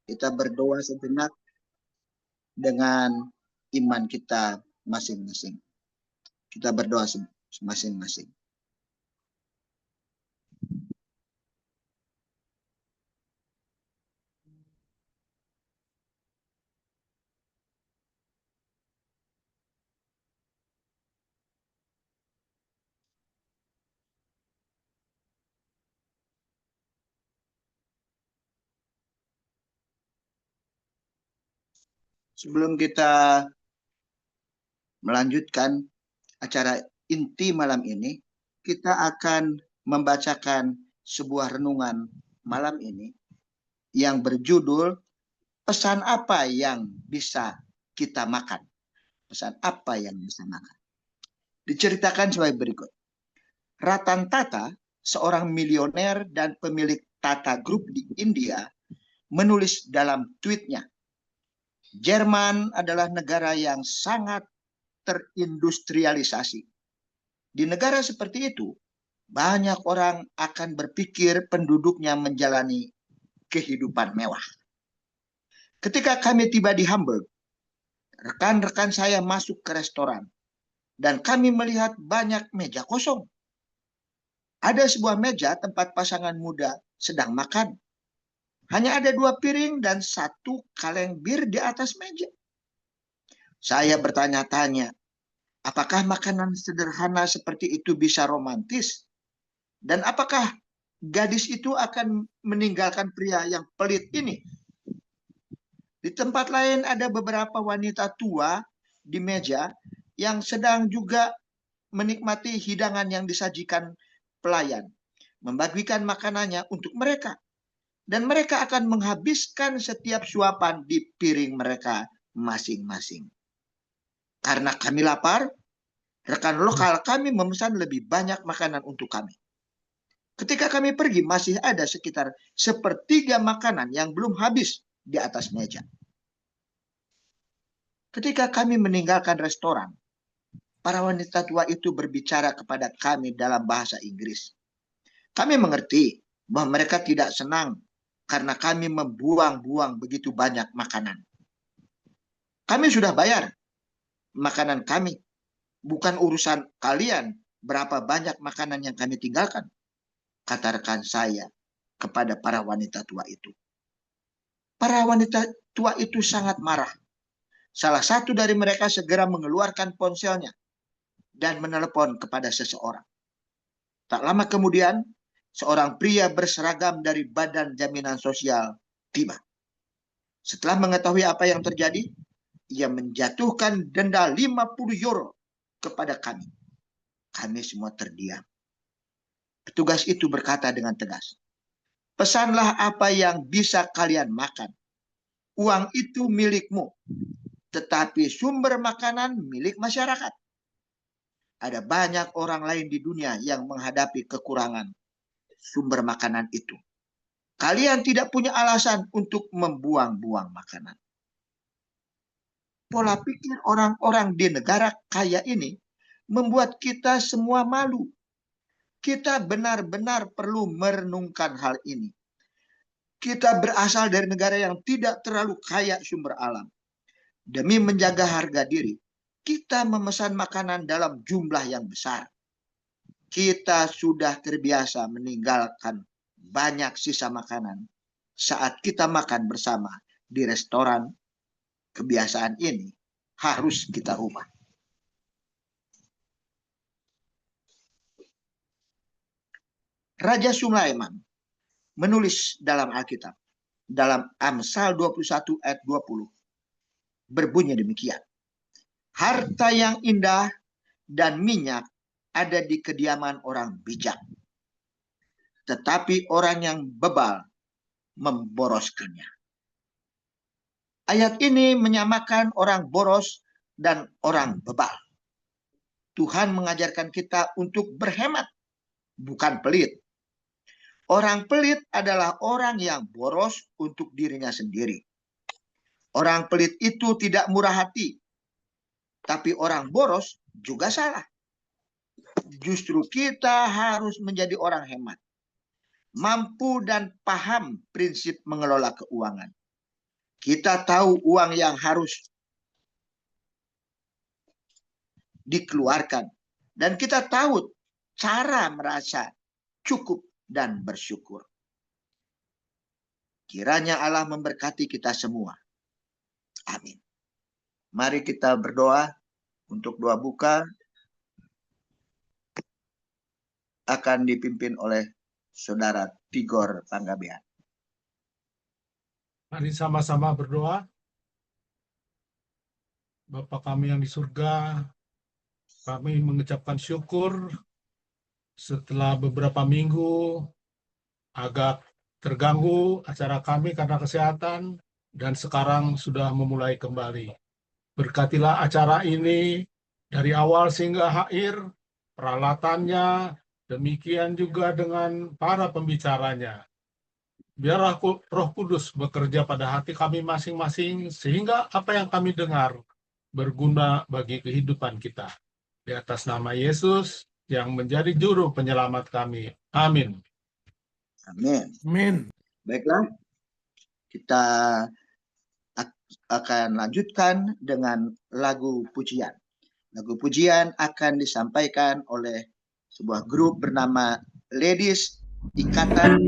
Kita berdoa sejenak dengan iman kita masing-masing. Kita berdoa masing-masing. Sebelum kita melanjutkan acara inti malam ini, kita akan membacakan sebuah renungan malam ini yang berjudul pesan apa yang bisa kita makan. Pesan apa yang bisa makan. Diceritakan sebagai berikut. Ratan Tata, seorang milioner dan pemilik Tata Group di India, menulis dalam tweetnya, Jerman adalah negara yang sangat terindustrialisasi. Di negara seperti itu, banyak orang akan berpikir penduduknya menjalani kehidupan mewah. Ketika kami tiba di Hamburg, rekan-rekan saya masuk ke restoran dan kami melihat banyak meja kosong. Ada sebuah meja tempat pasangan muda sedang makan. Hanya ada 2 piring dan 1 kaleng bir di atas meja. Saya bertanya-tanya, apakah makanan sederhana seperti itu bisa romantis? Dan apakah gadis itu akan meninggalkan pria yang pelit ini? Di tempat lain ada beberapa wanita tua di meja yang sedang juga menikmati hidangan yang disajikan pelayan, membagikan makanannya untuk mereka. Dan mereka akan menghabiskan setiap suapan di piring mereka masing-masing. Karena kami lapar, rekan lokal kami memesan lebih banyak makanan untuk kami. Ketika kami pergi, masih ada sekitar 1/3 makanan yang belum habis di atas meja. Ketika kami meninggalkan restoran, para wanita tua itu berbicara kepada kami dalam bahasa Inggris. Kami mengerti bahwa mereka tidak senang karena kami membuang-buang begitu banyak makanan. Kami sudah bayar makanan kami. Bukan urusan kalian berapa banyak makanan yang kami tinggalkan, kata rekan saya kepada para wanita tua itu. Para wanita tua itu sangat marah. Salah satu dari mereka segera mengeluarkan ponselnya dan menelepon kepada seseorang. Tak lama kemudian, seorang pria berseragam dari Badan Jaminan Sosial tiba. Setelah mengetahui apa yang terjadi, ia menjatuhkan denda 50 euro kepada kami. Kami semua terdiam. Petugas itu berkata dengan tegas, pesanlah apa yang bisa kalian makan. Uang itu milikmu, tetapi sumber makanan milik masyarakat. Ada banyak orang lain di dunia yang menghadapi kekurangan sumber makanan itu. Kalian tidak punya alasan untuk membuang-buang makanan. Pola pikir orang-orang di negara kaya ini membuat kita semua malu. Kita benar-benar perlu merenungkan hal ini. Kita berasal dari negara yang tidak terlalu kaya sumber alam. Demi menjaga harga diri, kita memesan makanan dalam jumlah yang besar. Kita sudah terbiasa meninggalkan banyak sisa makanan saat kita makan bersama di restoran. Kebiasaan ini harus kita ubah. Raja Sulaiman menulis dalam Alkitab, dalam Amsal 21 ayat 20, berbunyi demikian. Harta yang indah dan minyak ada di kediaman orang bijak. Tetapi orang yang bebal memboroskannya. Ayat ini menyamakan orang boros dan orang bebal. Tuhan mengajarkan kita untuk berhemat, bukan pelit. Orang pelit adalah orang yang boros untuk dirinya sendiri. Orang pelit itu tidak murah hati, tapi orang boros juga salah. Justru kita harus menjadi orang hemat, mampu dan paham prinsip mengelola keuangan. Kita tahu uang yang harus dikeluarkan. Dan kita tahu cara merasa cukup dan bersyukur. Kiranya Allah memberkati kita semua. Amin. Mari kita berdoa. Untuk doa buka akan dipimpin oleh Saudara Tigor Panggabean. Mari sama-sama berdoa. Bapa kami yang di surga, kami mengucapkan syukur setelah beberapa minggu agak terganggu acara kami karena kesehatan, dan sekarang sudah memulai kembali. Berkatilah acara ini dari awal hingga akhir, peralatannya, demikian juga dengan para pembicaranya. Biarlah Roh Kudus bekerja pada hati kami masing-masing, sehingga apa yang kami dengar berguna bagi kehidupan kita. Di atas nama Yesus yang menjadi juru penyelamat kami. Amin. Amin. Amin. Baiklah, kita akan lanjutkan dengan lagu pujian. Lagu pujian akan disampaikan oleh sebuah grup bernama Ladies Ikatan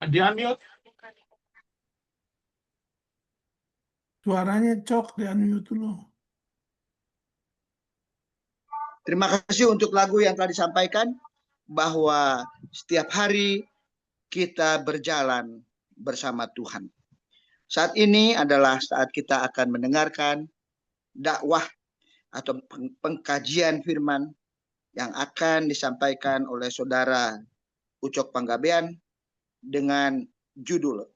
Di-unmute. Suaranya cok, di unmute dulu. Terima kasih untuk lagu yang telah disampaikan, bahwa setiap hari kita berjalan bersama Tuhan. Saat ini adalah saat kita akan mendengarkan dakwah atau pengkajian firman yang akan disampaikan oleh saudara Ucok Panggabean dengan judul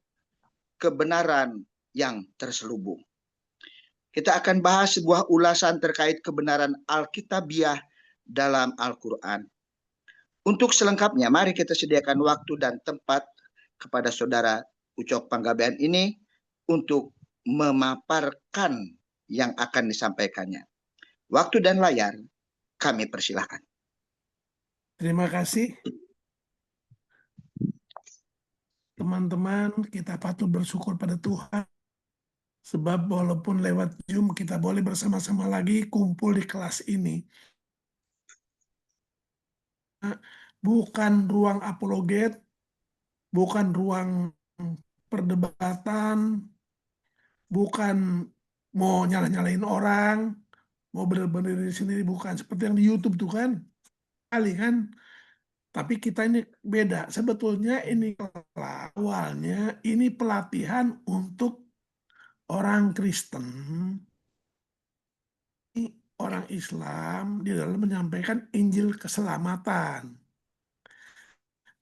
Kebenaran yang Terselubung. Kita akan bahas sebuah ulasan terkait kebenaran Alkitabiah dalam Al-Quran. Untuk selengkapnya, mari kita sediakan waktu dan tempat kepada saudara Ucok Panggabean ini untuk memaparkan yang akan disampaikannya. Waktu dan layar kami persilahkan. Terima kasih. Teman-teman, kita patut bersyukur pada Tuhan. Sebab walaupun lewat Zoom kita boleh bersama-sama lagi kumpul di kelas ini. Bukan ruang apologet, bukan ruang perdebatan, bukan mau nyalah-nyalahin orang, mau berdiri sendiri, bukan. Seperti yang di YouTube tuh kan, kali kan. Tapi kita ini beda. Sebetulnya ini awalnya ini pelatihan untuk orang Kristen, orang Islam di dalam menyampaikan Injil keselamatan.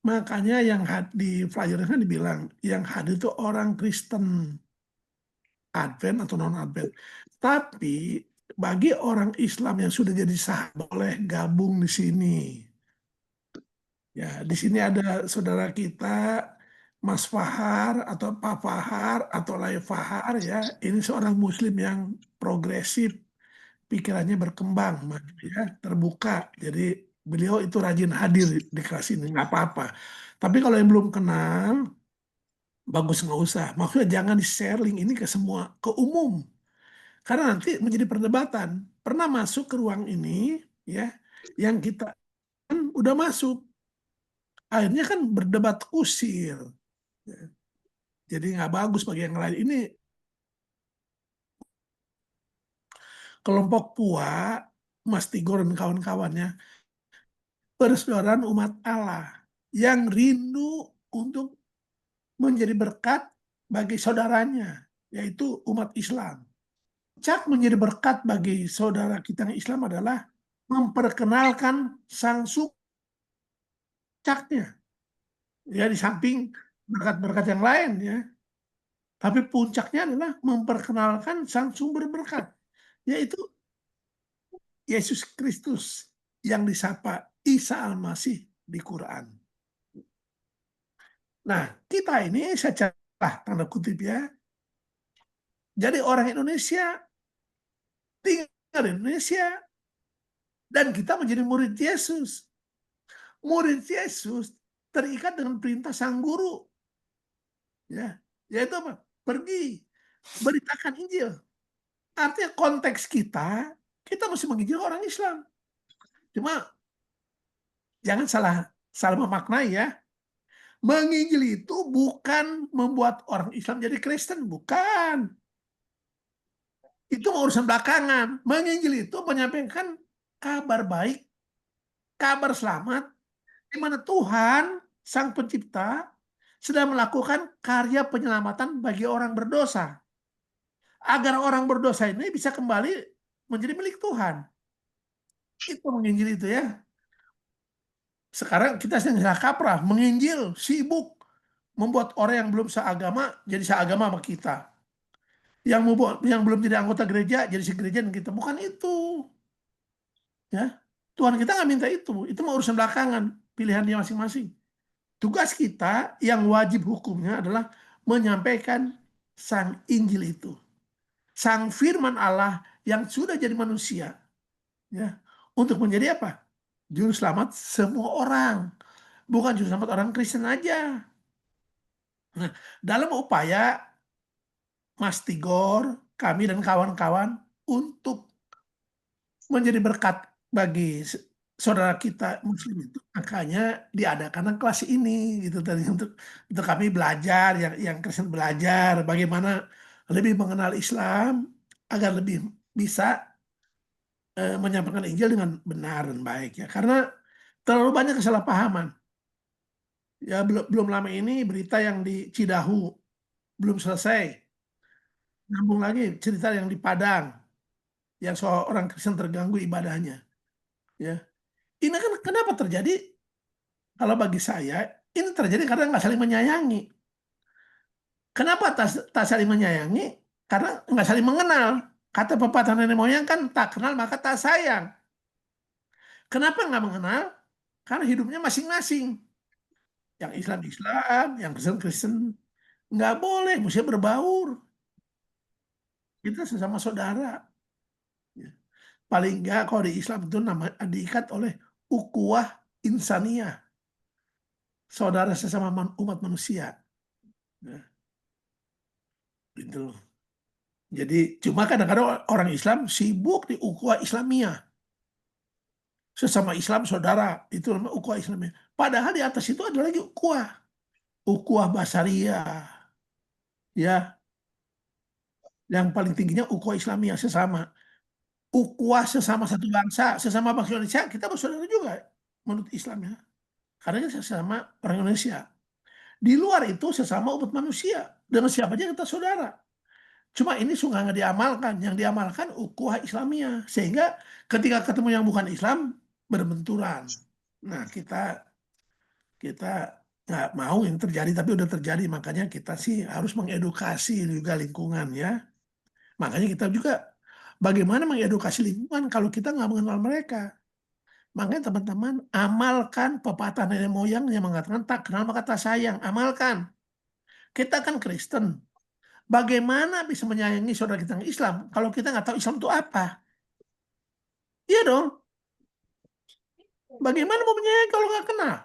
Makanya yang di flyer kan dibilang yang hadir itu orang Kristen, Advent atau non Advent. Tapi bagi orang Islam yang sudah jadi sah boleh gabung di sini. Ya, di sini ada saudara kita Mas Fahar atau Pak Fahar atau Lai Fahar ya. Ini seorang Muslim yang progresif, pikirannya berkembang, ya, terbuka. Jadi beliau itu rajin hadir di kelas ini, nggak apa-apa. Tapi kalau yang belum kenal, bagus nggak usah. Maksudnya jangan di-share link ini ke semua, ke umum. Karena nanti menjadi perdebatan. Pernah masuk ke ruang ini, ya, yang kita kan udah masuk. Akhirnya kan berdebat kusir. Ya. Jadi nggak bagus bagi yang lain. Ini kelompok PUA, Mas Tigor dan kawan-kawannya, persaudaraan umat Allah yang rindu untuk menjadi berkat bagi saudaranya, yaitu umat Islam. Cak menjadi berkat bagi saudara kita yang Islam adalah memperkenalkan sang caknya. Ya, di samping berkat-berkat yang lain ya. Tapi puncaknya adalah memperkenalkan sang sumber berkat, yaitu Yesus Kristus yang disapa Isa Al-Masih di Quran. Nah, kita ini secara tanda kutip ya, jadi orang Indonesia, tinggal di Indonesia, dan kita menjadi murid Yesus. Murid Yesus terikat dengan perintah sang guru. Ya, yaitu apa? Pergi, beritakan Injil. Artinya konteks kita mesti menginjil orang Islam. Cuma jangan salah memaknai ya. Menginjil itu bukan membuat orang Islam jadi Kristen, bukan. Itu urusan belakangan. Menginjil itu menyampaikan kabar baik, kabar selamat, di mana Tuhan, Sang Pencipta, sedang melakukan karya penyelamatan bagi orang berdosa. Agar orang berdosa ini bisa kembali menjadi milik Tuhan. Itu menginjil itu ya. Sekarang kita sedang salah kaprah, menginjil, sibuk, membuat orang yang belum seagama jadi seagama sama kita. Yang belum jadi anggota gereja jadi segereja dengan kita. Bukan itu. Ya. Tuhan kita nggak minta itu mau urusan belakangan, pilihan dia masing-masing. Tugas kita yang wajib hukumnya adalah menyampaikan sang Injil itu. Sang firman Allah yang sudah jadi manusia. Ya. Untuk menjadi apa? Juru selamat semua orang. Bukan juru selamat orang Kristen aja. Nah, dalam upaya Mas Tigor, kami dan kawan-kawan untuk menjadi berkat bagi saudara kita Muslim itu, makanya diadakan kelas ini gitu tadi untuk kami belajar yang Kristen belajar bagaimana lebih mengenal Islam agar lebih bisa menyampaikan Injil dengan benar dan baik ya. Karena terlalu banyak kesalahpahaman. Ya belum lama ini berita yang di Cidahu belum selesai. Nyambung lagi cerita yang di Padang yang seorang Kristen terganggu ibadahnya. Ya, ini kan kenapa terjadi? Kalau bagi saya ini terjadi karena nggak saling menyayangi. Kenapa tak saling menyayangi? Karena nggak saling mengenal. Kata pepatah nenek moyang kan tak kenal maka tak sayang. Kenapa nggak mengenal? Karena hidupnya masing-masing. Yang Islam Islam, yang Kristen Kristen. Nggak boleh, mesti berbaur. Kita sesama saudara. Ya. Paling nggak kalau di Islam itu nama diikat oleh ukhuwah insaniyah. Saudara sesama umat manusia. Ya, gitu loh. Jadi cuma kadang-kadang orang Islam sibuk di ukhuwah Islamiyah. Sesama Islam saudara, itu namanya ukhuwah Islamiyah. Padahal di atas itu ada lagi ukhuwah. Ukhuwah Basariyah. Ya, yang paling tingginya ukhuwah Islamiyah sesama. Ukhuwah sesama satu bangsa, sesama bangsa Indonesia, kita bersaudara juga menurut Islam ya. Karena kita sesama orang Indonesia. Di luar itu sesama umat manusia. Dengan siapa aja kita saudara. Cuma ini suka nggak diamalkan. Yang diamalkan ukhuwah Islamiyah. Sehingga ketika ketemu yang bukan Islam, berbenturan. Nah, kita kita nggak mau yang terjadi, tapi udah terjadi. Makanya kita sih harus mengedukasi juga lingkungan ya. Makanya kita juga bagaimana mengedukasi lingkungan kalau kita nggak mengenal mereka. Makanya teman-teman amalkan pepatah nenek moyang yang mengatakan tak kenal maka tak sayang. Amalkan. Kita kan Kristen. Bagaimana bisa menyayangi saudara kita yang Islam kalau kita nggak tahu Islam itu apa? Iya dong. Bagaimana mau menyayangi kalau nggak kenal?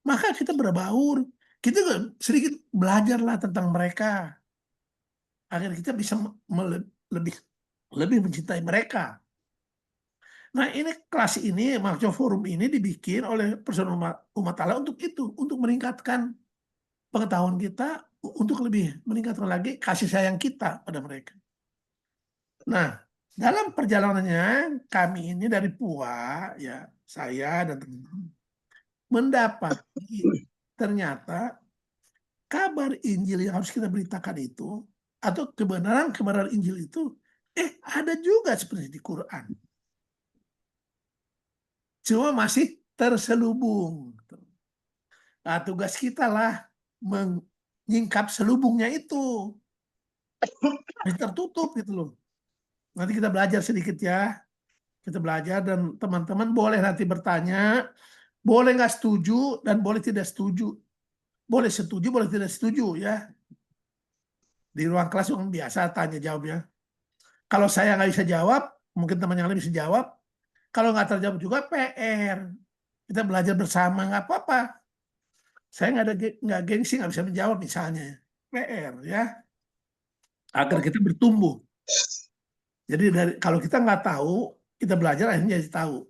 Maka kita berbaur. Kita juga sedikit belajarlah tentang mereka agar kita bisa lebih lebih mencintai mereka. Nah ini kelas ini, maksudnya forum ini dibikin oleh Persatuan Umat Allah untuk itu, untuk meningkatkan pengetahuan kita, untuk lebih meningkatkan lagi kasih sayang kita pada mereka. Nah, dalam perjalanannya kami ini dari PUA, ya saya dan teman-teman mendapat ternyata kabar Injil yang harus kita beritakan itu atau kebenaran Injil itu ada juga seperti di Quran. Cuma masih terselubung. Nah, tugas kita lah menyingkap selubungnya itu. Masih tertutup gitu loh. Nanti kita belajar sedikit ya. Kita belajar dan teman-teman boleh nanti bertanya. Boleh nggak setuju dan boleh tidak setuju. Boleh setuju, boleh tidak setuju ya. Di ruang kelas yang biasa tanya jawabnya. Kalau saya nggak bisa jawab, mungkin teman yang lain bisa jawab. Kalau nggak terjawab juga PR. Kita belajar bersama, nggak apa-apa. Saya nggak gengsi, nggak bisa menjawab misalnya. PR ya. Agar kita bertumbuh. Jadi kalau kita nggak tahu, kita belajar akhirnya jadi tahu.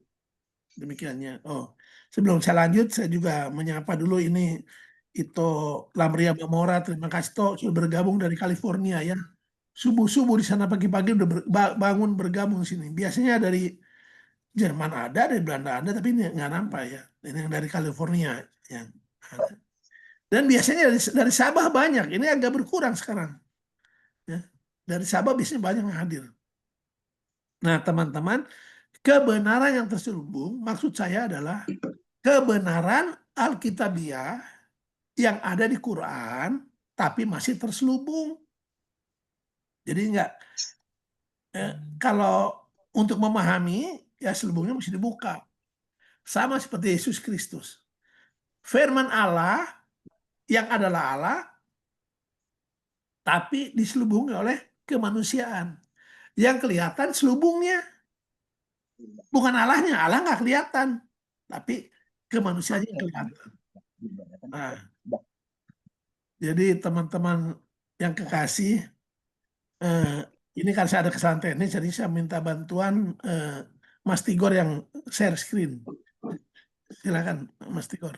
Demikiannya. Oh, sebelum saya lanjut, saya juga menyapa dulu ini Ito Lamria Mamora. Terima kasih Toh sudah bergabung dari California ya. Subuh-subuh di sana pagi-pagi udah bangun bergabung sini. Biasanya dari Jerman ada, dari Belanda ada, tapi ini nggak nampak ya. Ini yang dari California yang ada. Dan biasanya dari Sabah banyak. Ini agak berkurang sekarang. Ya. Dari Sabah biasanya banyak yang hadir. Nah, teman-teman, kebenaran yang terselubung maksud saya adalah kebenaran Alkitabiah yang ada di Quran tapi masih terselubung. Jadi enggak kalau untuk memahami ya selubungnya mesti dibuka. Sama seperti Yesus Kristus. Firman Allah yang adalah Allah tapi diselubungi oleh kemanusiaan. Yang kelihatan selubungnya bukan Allahnya, Allah nggak kelihatan, tapi kemanusiaan yang kelihatan. Nah, jadi teman-teman yang kekasih, eh, ini kan saya ada kesalahan teknis, jadi saya minta bantuan Mas Tigor yang share screen. Silakan Mas Tigor.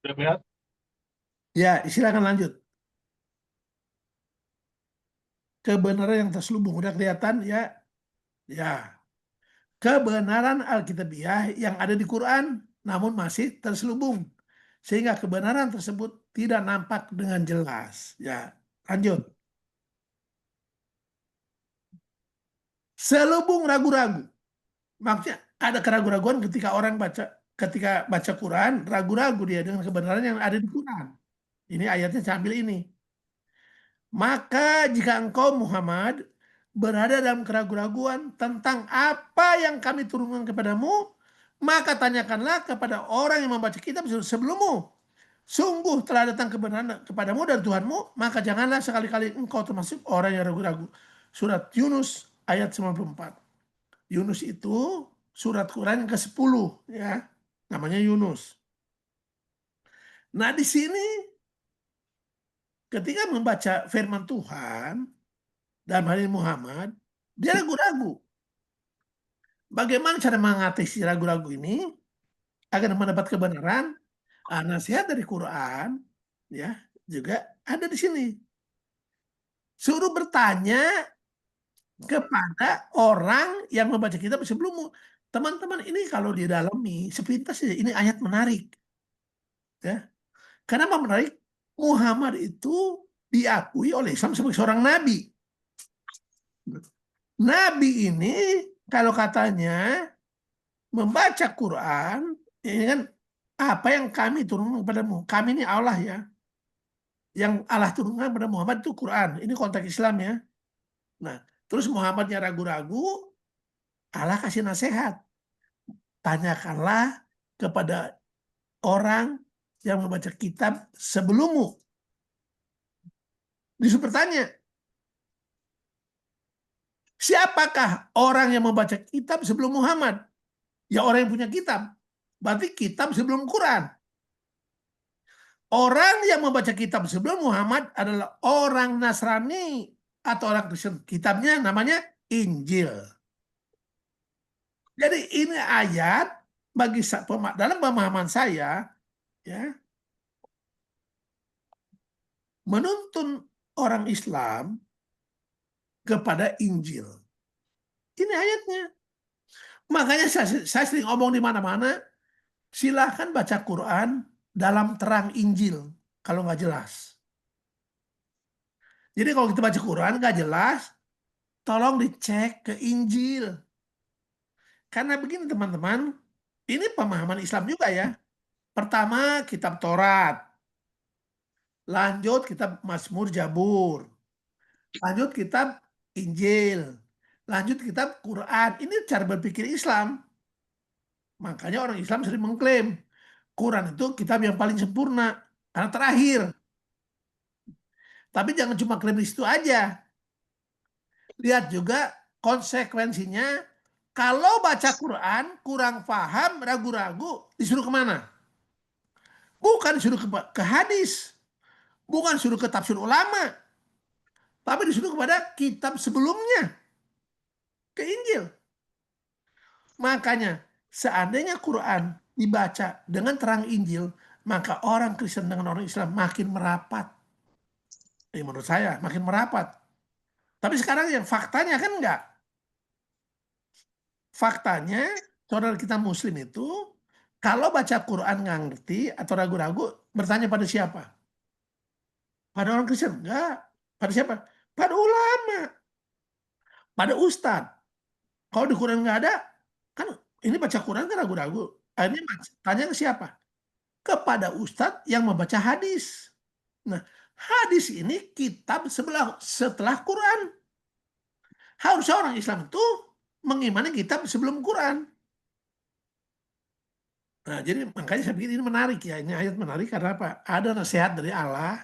Sudah melihat? Ya, silakan lanjut. Kebenaran yang terselubung udah kelihatan ya. Ya, kebenaran Alkitabiah yang ada di Quran namun masih terselubung sehingga kebenaran tersebut tidak nampak dengan jelas. Ya, lanjut. Selubung ragu-ragu. Maksudnya ada keraguan-raguan ketika baca Quran, ragu-ragu dia dengan kebenaran yang ada di Quran. Ini ayatnya saya ambil ini. Maka jika engkau Muhammad berada dalam keraguan-raguan tentang apa yang kami turunkan kepadamu, maka tanyakanlah kepada orang yang membaca kitab sebelummu. Sungguh telah datang kebenaran kepadamu dari Tuhanmu, maka janganlah sekali-kali engkau termasuk orang yang ragu-ragu. Surat Yunus ayat 94. Yunus itu surat Quran yang ke-10 ya. Namanya Yunus. Nah, di sini ketika membaca firman Tuhan dalam hal ini Muhammad, dia ragu-ragu. Bagaimana cara mengatasi ragu-ragu ini agar mendapat kebenaran? Nasihat dari Quran ya juga ada di sini. Suruh bertanya kepada orang yang membaca kitab sebelummu. Teman-teman, ini kalau didalami sepintas ini ayat menarik. Ya. Kenapa menarik? Muhammad itu diakui oleh Islam sebagai seorang nabi. Nabi ini kalau katanya membaca Quran, ini kan apa yang kami turunkan kepadamu. Kami ini Allah ya. Yang Allah turunkan kepada Muhammad itu Quran. Ini konteks Islam ya. Nah, terus Muhammadnya ragu-ragu, Allah kasih nasihat. Tanyakanlah kepada orang yang membaca kitab sebelummu. Disuruh bertanya, siapakah orang yang membaca kitab sebelum Muhammad? Ya orang yang punya kitab. Berarti kitab sebelum Quran. Orang yang membaca kitab sebelum Muhammad adalah orang Nasrani atau orang Kristen. Kitabnya namanya Injil. Jadi ini ayat bagi dalam pemahaman saya ya menuntun orang Islam kepada Injil. Ini ayatnya. Makanya saya sering ngomong di mana-mana, silahkan baca Quran dalam terang Injil kalau nggak jelas. Jadi kalau kita baca Quran nggak jelas, tolong dicek ke Injil. Karena begini teman-teman, ini pemahaman Islam juga ya. Pertama kitab Taurat, lanjut kitab Mazmur Jabur, lanjut kitab Injil, lanjut kitab Quran. Ini cara berpikir Islam. Makanya orang Islam sering mengklaim Quran itu kitab yang paling sempurna karena terakhir. Tapi jangan cuma klaim di situ aja. Lihat juga konsekuensinya. Kalau baca Quran kurang paham, ragu-ragu, disuruh kemana? Bukan disuruh ke hadis, bukan disuruh ke tafsir ulama, tapi disuruh kepada kitab sebelumnya, ke Injil. Makanya seandainya Quran dibaca dengan terang Injil, maka orang Kristen dengan orang Islam makin merapat. Menurut saya makin merapat. Tapi sekarang yang faktanya kan enggak. Faktanya saudara kita Muslim itu kalau baca Quran nggak ngerti atau ragu-ragu bertanya pada siapa? Pada orang Kristen? Enggak. Pada siapa? Pada ulama. Pada ustadz. Kalau di Quran nggak ada, kan ini baca Quran kan ragu-ragu. Akhirnya tanya ke siapa? Kepada ustadz yang membaca hadis. Nah, hadis ini kitab setelah Quran. Harusnya orang Islam itu mengimani kitab sebelum Quran. Nah, jadi makanya saya pikir ini menarik ya. Ini ayat menarik karena apa? Ada nasihat dari Allah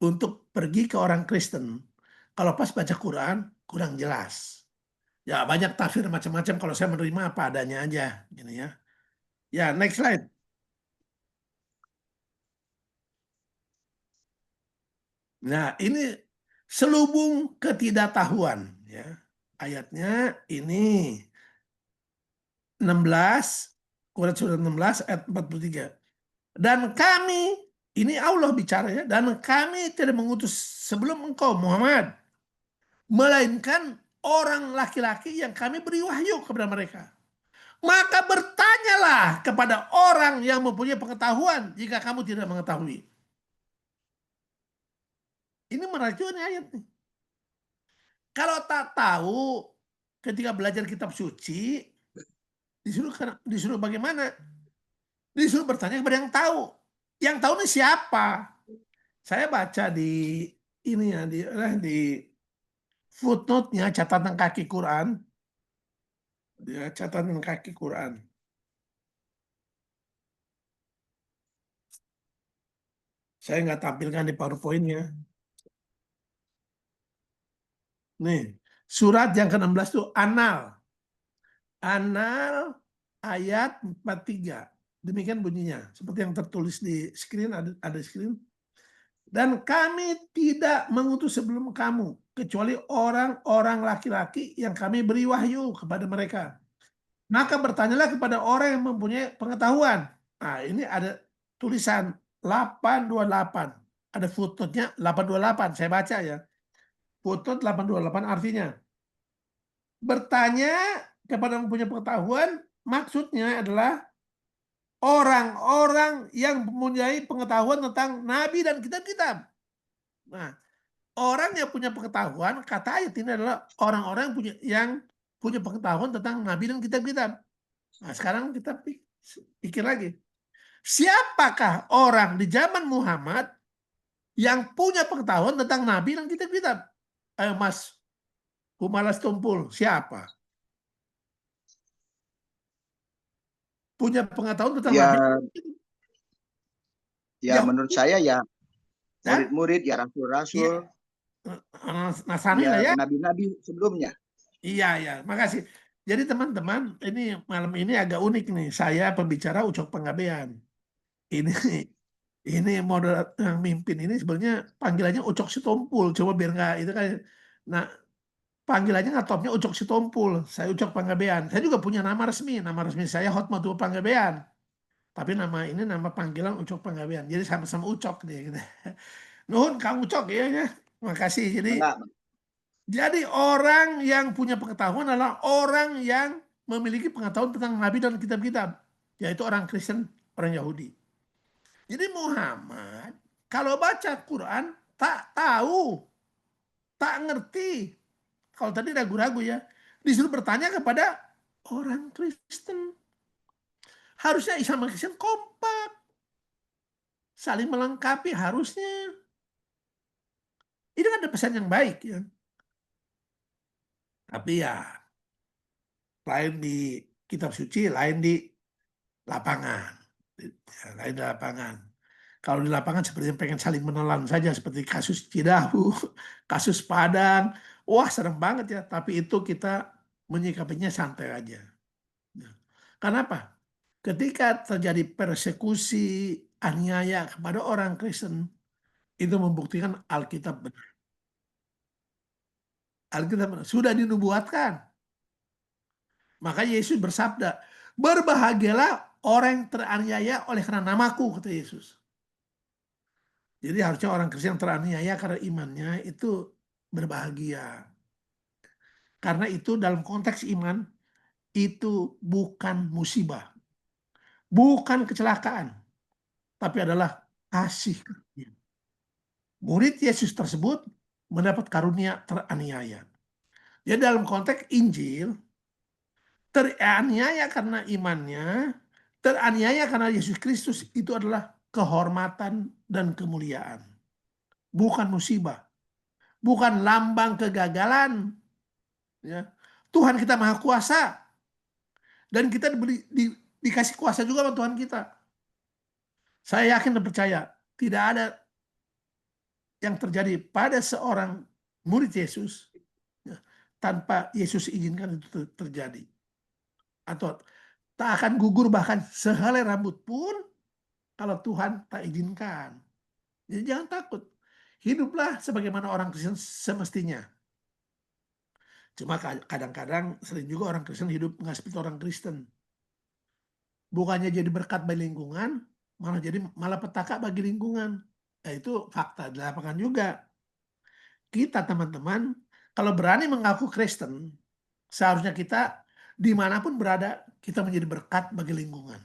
untuk pergi ke orang Kristen. Kalau pas baca Quran, kurang jelas. Ya, banyak tafsir macam-macam. Kalau saya menerima apa adanya aja. Gini ya. Ya, next slide. Nah, ini selubung ketidaktahuan. Ya. Ayatnya ini 16, Quran surat 16 ayat 43. Dan kami, ini Allah bicara ya, dan kami tidak mengutus sebelum engkau Muhammad, melainkan orang laki-laki yang kami beri wahyu kepada mereka. Maka bertanyalah kepada orang yang mempunyai pengetahuan jika kamu tidak mengetahui. Ini menarik juga nih ayat nih. Kalau tak tahu ketika belajar kitab suci, disuruh bagaimana? Disuruh bertanya kepada yang tahu. Yang tahu ini siapa? Saya baca di ini ya di footnote-nya catatan kaki Quran, ya, catatan kaki Quran. Saya nggak tampilkan di PowerPoint-nya. Nih, surat yang ke-16 itu Anal. Anal ayat 43. Demikian bunyinya. Seperti yang tertulis di screen, ada screen. Dan kami tidak mengutus sebelum kamu, kecuali orang-orang laki-laki yang kami beri wahyu kepada mereka. Maka bertanyalah kepada orang yang mempunyai pengetahuan. Nah, ini ada tulisan 828. Ada footnote-nya 828. Saya baca ya. Footnote 828 artinya bertanya kepada yang mempunyai pengetahuan, maksudnya adalah orang-orang yang mempunyai pengetahuan tentang nabi dan kitab-kitab. Nah, orang yang punya pengetahuan, kata ayat ini adalah orang-orang yang punya pengetahuan tentang nabi dan kitab-kitab. Nah, sekarang kita pikir lagi. Siapakah orang di zaman Muhammad yang punya pengetahuan tentang nabi dan kitab-kitab? Ayo Mas Humalas Tumpul, siapa? Punya pengetahuan tentang nabi? Ya, ya menurut Yahudi, saya ya ya? murid-murid, ya Iya, rasul-rasul, Nasrani lah ya ya. nabi-nabi sebelumnya. Iya, ya, makasih. Jadi teman-teman, ini malam ini agak unik nih. Saya pembicara Ucok Panggabean. Ini ini model yang mimpin ini sebenarnya panggilannya Ucok Sitompul. Coba biar nggak itu kan. Nah, panggilannya ngetopnya Ucok Sitompul. Saya Ucok Panggabean. Saya juga punya nama resmi. Nama resmi saya Hotmatul Panggabean. Tapi nama ini nama panggilan Ucok Panggabean. Jadi sama-sama Ucok deh. Gitu. Nuhun, Kang Ucok ya, ya. Makasih. Enggak, Jadi orang yang punya pengetahuan adalah orang yang memiliki pengetahuan tentang Nabi dan kitab-kitab, yaitu orang Kristen, orang Yahudi. Jadi Muhammad kalau baca Quran tak tahu, tak ngerti. Kalau tadi ragu-ragu ya, disuruh bertanya kepada orang Kristen. Harusnya Islam dan Kristen kompak, saling melengkapi harusnya. Itu kan ada pesan yang baik ya. Tapi ya lain di kitab suci, lain di lapangan. Ya, lain di lapangan. Kalau di lapangan seperti pengen saling menelan saja seperti kasus Cidahu, kasus Padang. Wah, serem banget ya. Tapi itu kita menyikapinya santai aja. Ya. Kenapa? Ketika terjadi persekusi, aniaya kepada orang Kristen, itu membuktikan Alkitab benar. Alkitab benar. Sudah dinubuatkan. Maka Yesus bersabda, berbahagialah orang yang teraniaya oleh karena namaku, kata Yesus. Jadi harusnya orang Kristen yang teraniaya karena imannya itu berbahagia. Karena itu dalam konteks iman, itu bukan musibah. Bukan kecelakaan. Tapi adalah kasih. Murid Yesus tersebut mendapat karunia teraniaya. Jadi dalam konteks Injil, teraniaya karena imannya, teraniaya karena Yesus Kristus itu adalah kehormatan dan kemuliaan. Bukan musibah. Bukan lambang kegagalan. Ya. Tuhan kita maha kuasa. Dan kita dikasih kuasa juga sama Tuhan kita. Saya yakin dan percaya, tidak ada yang terjadi pada seorang murid Yesus ya, tanpa Yesus izinkan itu terjadi. Atau tak akan gugur bahkan sehelai rambut pun kalau Tuhan tak izinkan. Jadi jangan takut. Hiduplah sebagaimana orang Kristen semestinya. Cuma kadang-kadang sering juga orang Kristen hidup nggak seperti orang Kristen. Bukannya jadi berkat bagi lingkungan, malah jadi malapetaka bagi lingkungan. Nah, itu fakta di lapangan juga. Kita teman-teman, kalau berani mengaku Kristen, seharusnya kita dimanapun berada, kita menjadi berkat bagi lingkungan.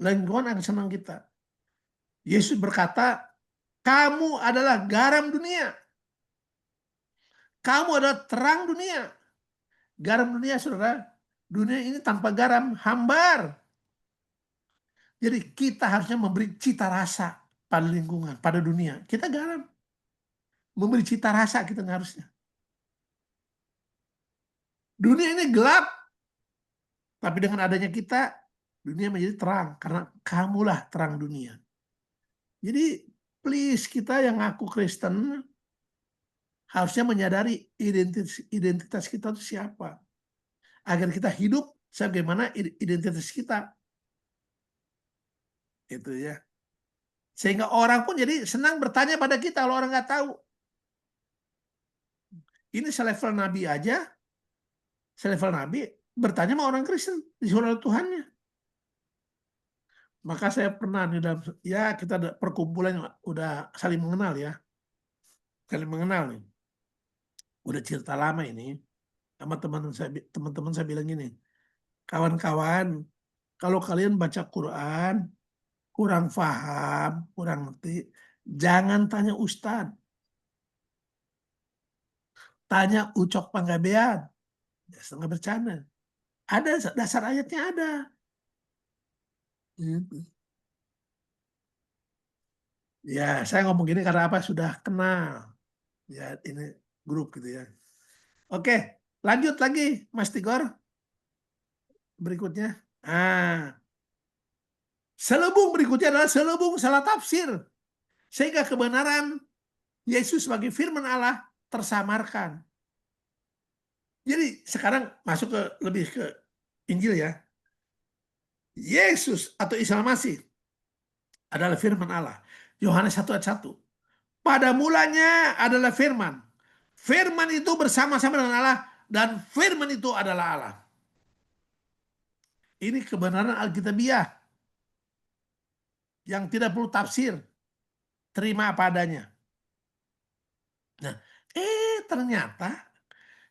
Lingkungan akan senang kita. Yesus berkata, kamu adalah garam dunia. Kamu adalah terang dunia. Garam dunia, saudara. Dunia ini tanpa garam, hambar. Jadi kita harusnya memberi cita rasa pada lingkungan, pada dunia. Kita garam. Memberi cita rasa kita harusnya. Dunia ini gelap. Tapi dengan adanya kita, dunia menjadi terang. Karena kamulah terang dunia. Jadi please, kita yang ngaku Kristen harusnya menyadari identitas kita itu siapa. Agar kita hidup sebagaimana identitas kita. Itu ya. Sehingga orang pun jadi senang bertanya pada kita kalau orang nggak tahu. Ini selevel Nabi aja, selevel Nabi bertanya sama orang Kristen, disuruh oleh Tuhannya. Maka saya pernah di dalam, ya kita ada perkumpulan udah saling mengenal ya. Saling mengenal nih. Udah cerita lama ini. Sama teman-teman saya bilang gini, kawan-kawan, kalau kalian baca Quran, kurang paham, kurang ngerti, jangan tanya ustadz. Tanya Ucok Panggabean. Ya, setengah bercanda. Ada dasar ayatnya ada. Gitu. Ya, saya ngomong gini karena apa? Sudah kenal. Ya, ini grup gitu ya. Oke, lanjut lagi, Mas Tigor. Berikutnya. Selubung berikutnya adalah selubung salah tafsir. Sehingga kebenaran Yesus sebagai firman Allah tersamarkan. Jadi sekarang masuk ke lebih ke Injil ya. Yesus atau Isa Masih adalah firman Allah. Yohanes 1 ayat 1. Pada mulanya adalah firman. Firman itu bersama-sama dengan Allah dan firman itu adalah Allah. Ini kebenaran Alkitabiah yang tidak perlu tafsir. Terima apa adanya. Nah, ternyata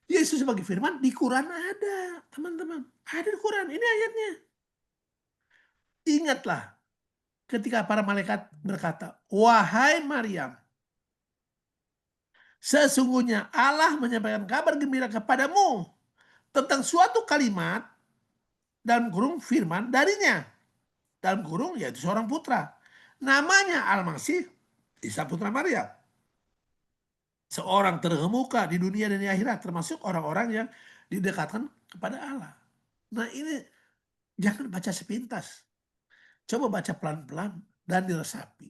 Yesus sebagai firman di Quran ada, teman-teman. Ada di Quran, ini ayatnya. Ingatlah ketika para malaikat berkata, wahai Maryam, sesungguhnya Allah menyampaikan kabar gembira kepadamu tentang suatu kalimat dalam kurung firman darinya. Dalam kurung yaitu seorang putra. Namanya Al-Masih, Isa putra Maryam. Seorang terkemuka di dunia dan di akhirat, termasuk orang-orang yang didekatkan kepada Allah. Nah ini jangan baca sepintas. Coba baca pelan-pelan dan diresapi.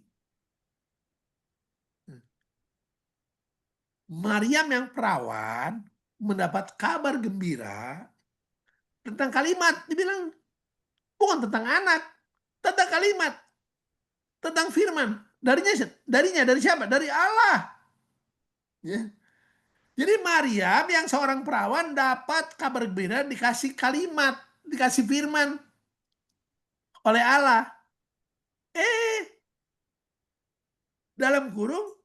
Maryam yang perawan mendapat kabar gembira tentang kalimat. Dibilang bukan tentang anak, tentang kalimat, tentang firman. Darinya dari siapa? Dari Allah. Ya. Jadi Maryam yang seorang perawan dapat kabar gembira, dikasih kalimat, dikasih firman oleh Allah. Dalam kurung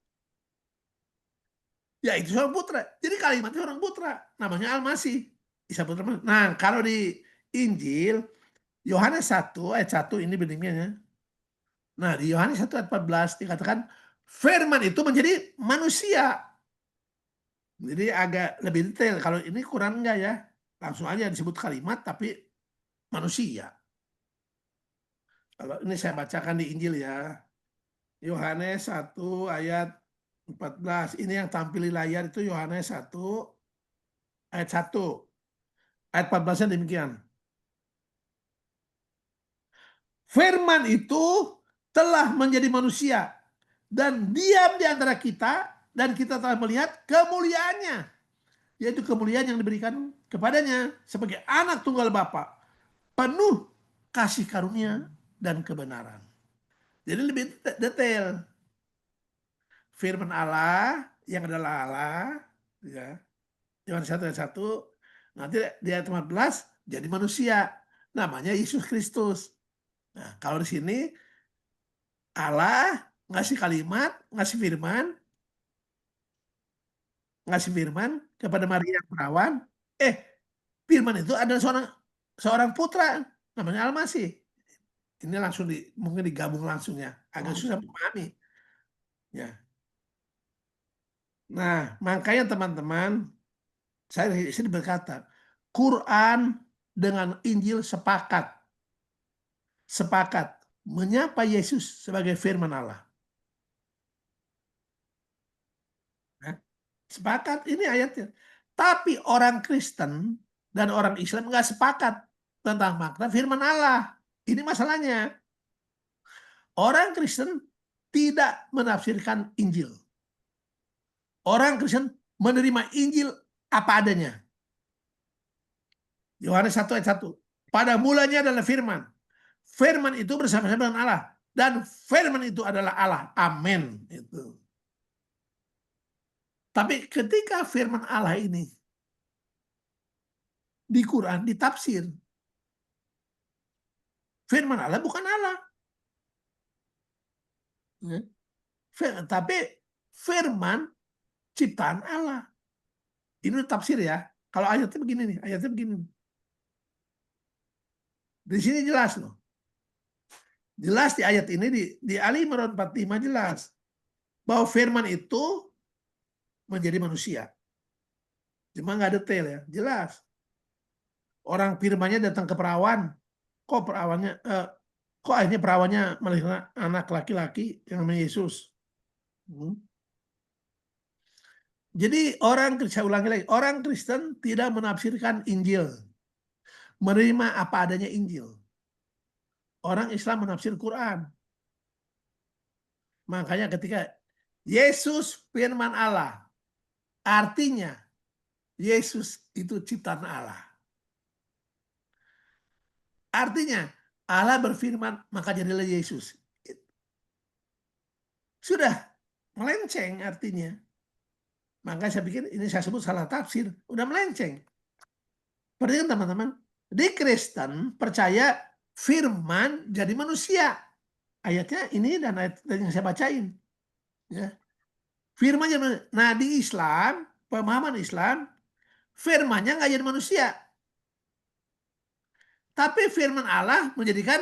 ya itu seorang putra. Jadi kalimatnya seorang putra, namanya Al-Masih. Isa putra. Nah, kalau di Injil Yohanes 1 ayat 1 ini beningnya. Nah, di Yohanes 1 ayat 14 dikatakan firman itu menjadi manusia. Jadi agak lebih detail. Kalau ini kurang enggak ya? Langsung aja disebut kalimat tapi manusia. Kalau ini saya bacakan di Injil ya. Yohanes 1 ayat 14. Ini yang tampil di layar itu Yohanes 1 ayat 1. Ayat 14-nya demikian. Firman itu telah menjadi manusia dan diam di antara kita dan kita telah melihat kemuliaannya, yaitu kemuliaan yang diberikan kepadanya sebagai anak tunggal Bapa, penuh kasih karunia dan kebenaran. Jadi lebih detail. Firman Allah yang adalah Allah, ya. Yohanes 1 ayat 1, nanti di ayat 14 jadi manusia. namanya Yesus Kristus. Nah, kalau di sini Allah ngasih kalimat, ngasih firman kepada Maria yang perawan. Firman itu adalah seorang putra namanya Al-Masih. Ini langsung mungkin digabung langsung ya, agak susah memahami. Ya. Nah, makanya teman-teman, saya berkata, Quran dengan Injil sepakat menyapa Yesus sebagai firman Allah. Nah, sepakat, ini ayatnya. Tapi orang Kristen dan orang Islam nggak sepakat tentang makna firman Allah. Ini masalahnya. Orang Kristen tidak menafsirkan Injil. Orang Kristen menerima Injil apa adanya. Yohanes 1 ayat 1. Pada mulanya adalah firman. Firman itu bersama-sama dengan Allah. Dan firman itu adalah Allah. Amin. Itu. Tapi ketika firman Allah ini di Quran ditafsir, firman Allah bukan Allah. Tapi firman ciptaan Allah. Ini tafsir ya. Kalau ayatnya begini nih, ayatnya begini. Di sini jelas loh. Jelas di ayat ini di Ali Imran 45 jelas bahwa firman itu menjadi manusia. Cuma nggak detail ya, jelas. Orang firmannya datang ke perawan, kok akhirnya perawannya melahirkan anak laki-laki yang namanya Yesus. Jadi saya ulangi lagi, orang Kristen tidak menafsirkan Injil, menerima apa adanya Injil. Orang Islam menafsir Quran. Makanya ketika Yesus firman Allah, artinya Yesus itu ciptaan Allah. Artinya Allah berfirman, maka jadilah Yesus. Sudah melenceng artinya. Maka saya pikir ini saya sebut salah tafsir. Udah melenceng. Perhatikan teman-teman. Di Kristen percaya firman jadi manusia. Ayatnya ini dan ayat yang saya bacain. Ya. Firman jadi manusia. Nah di Islam, pemahaman Islam, firmannya nggak jadi manusia. Tapi firman Allah menjadikan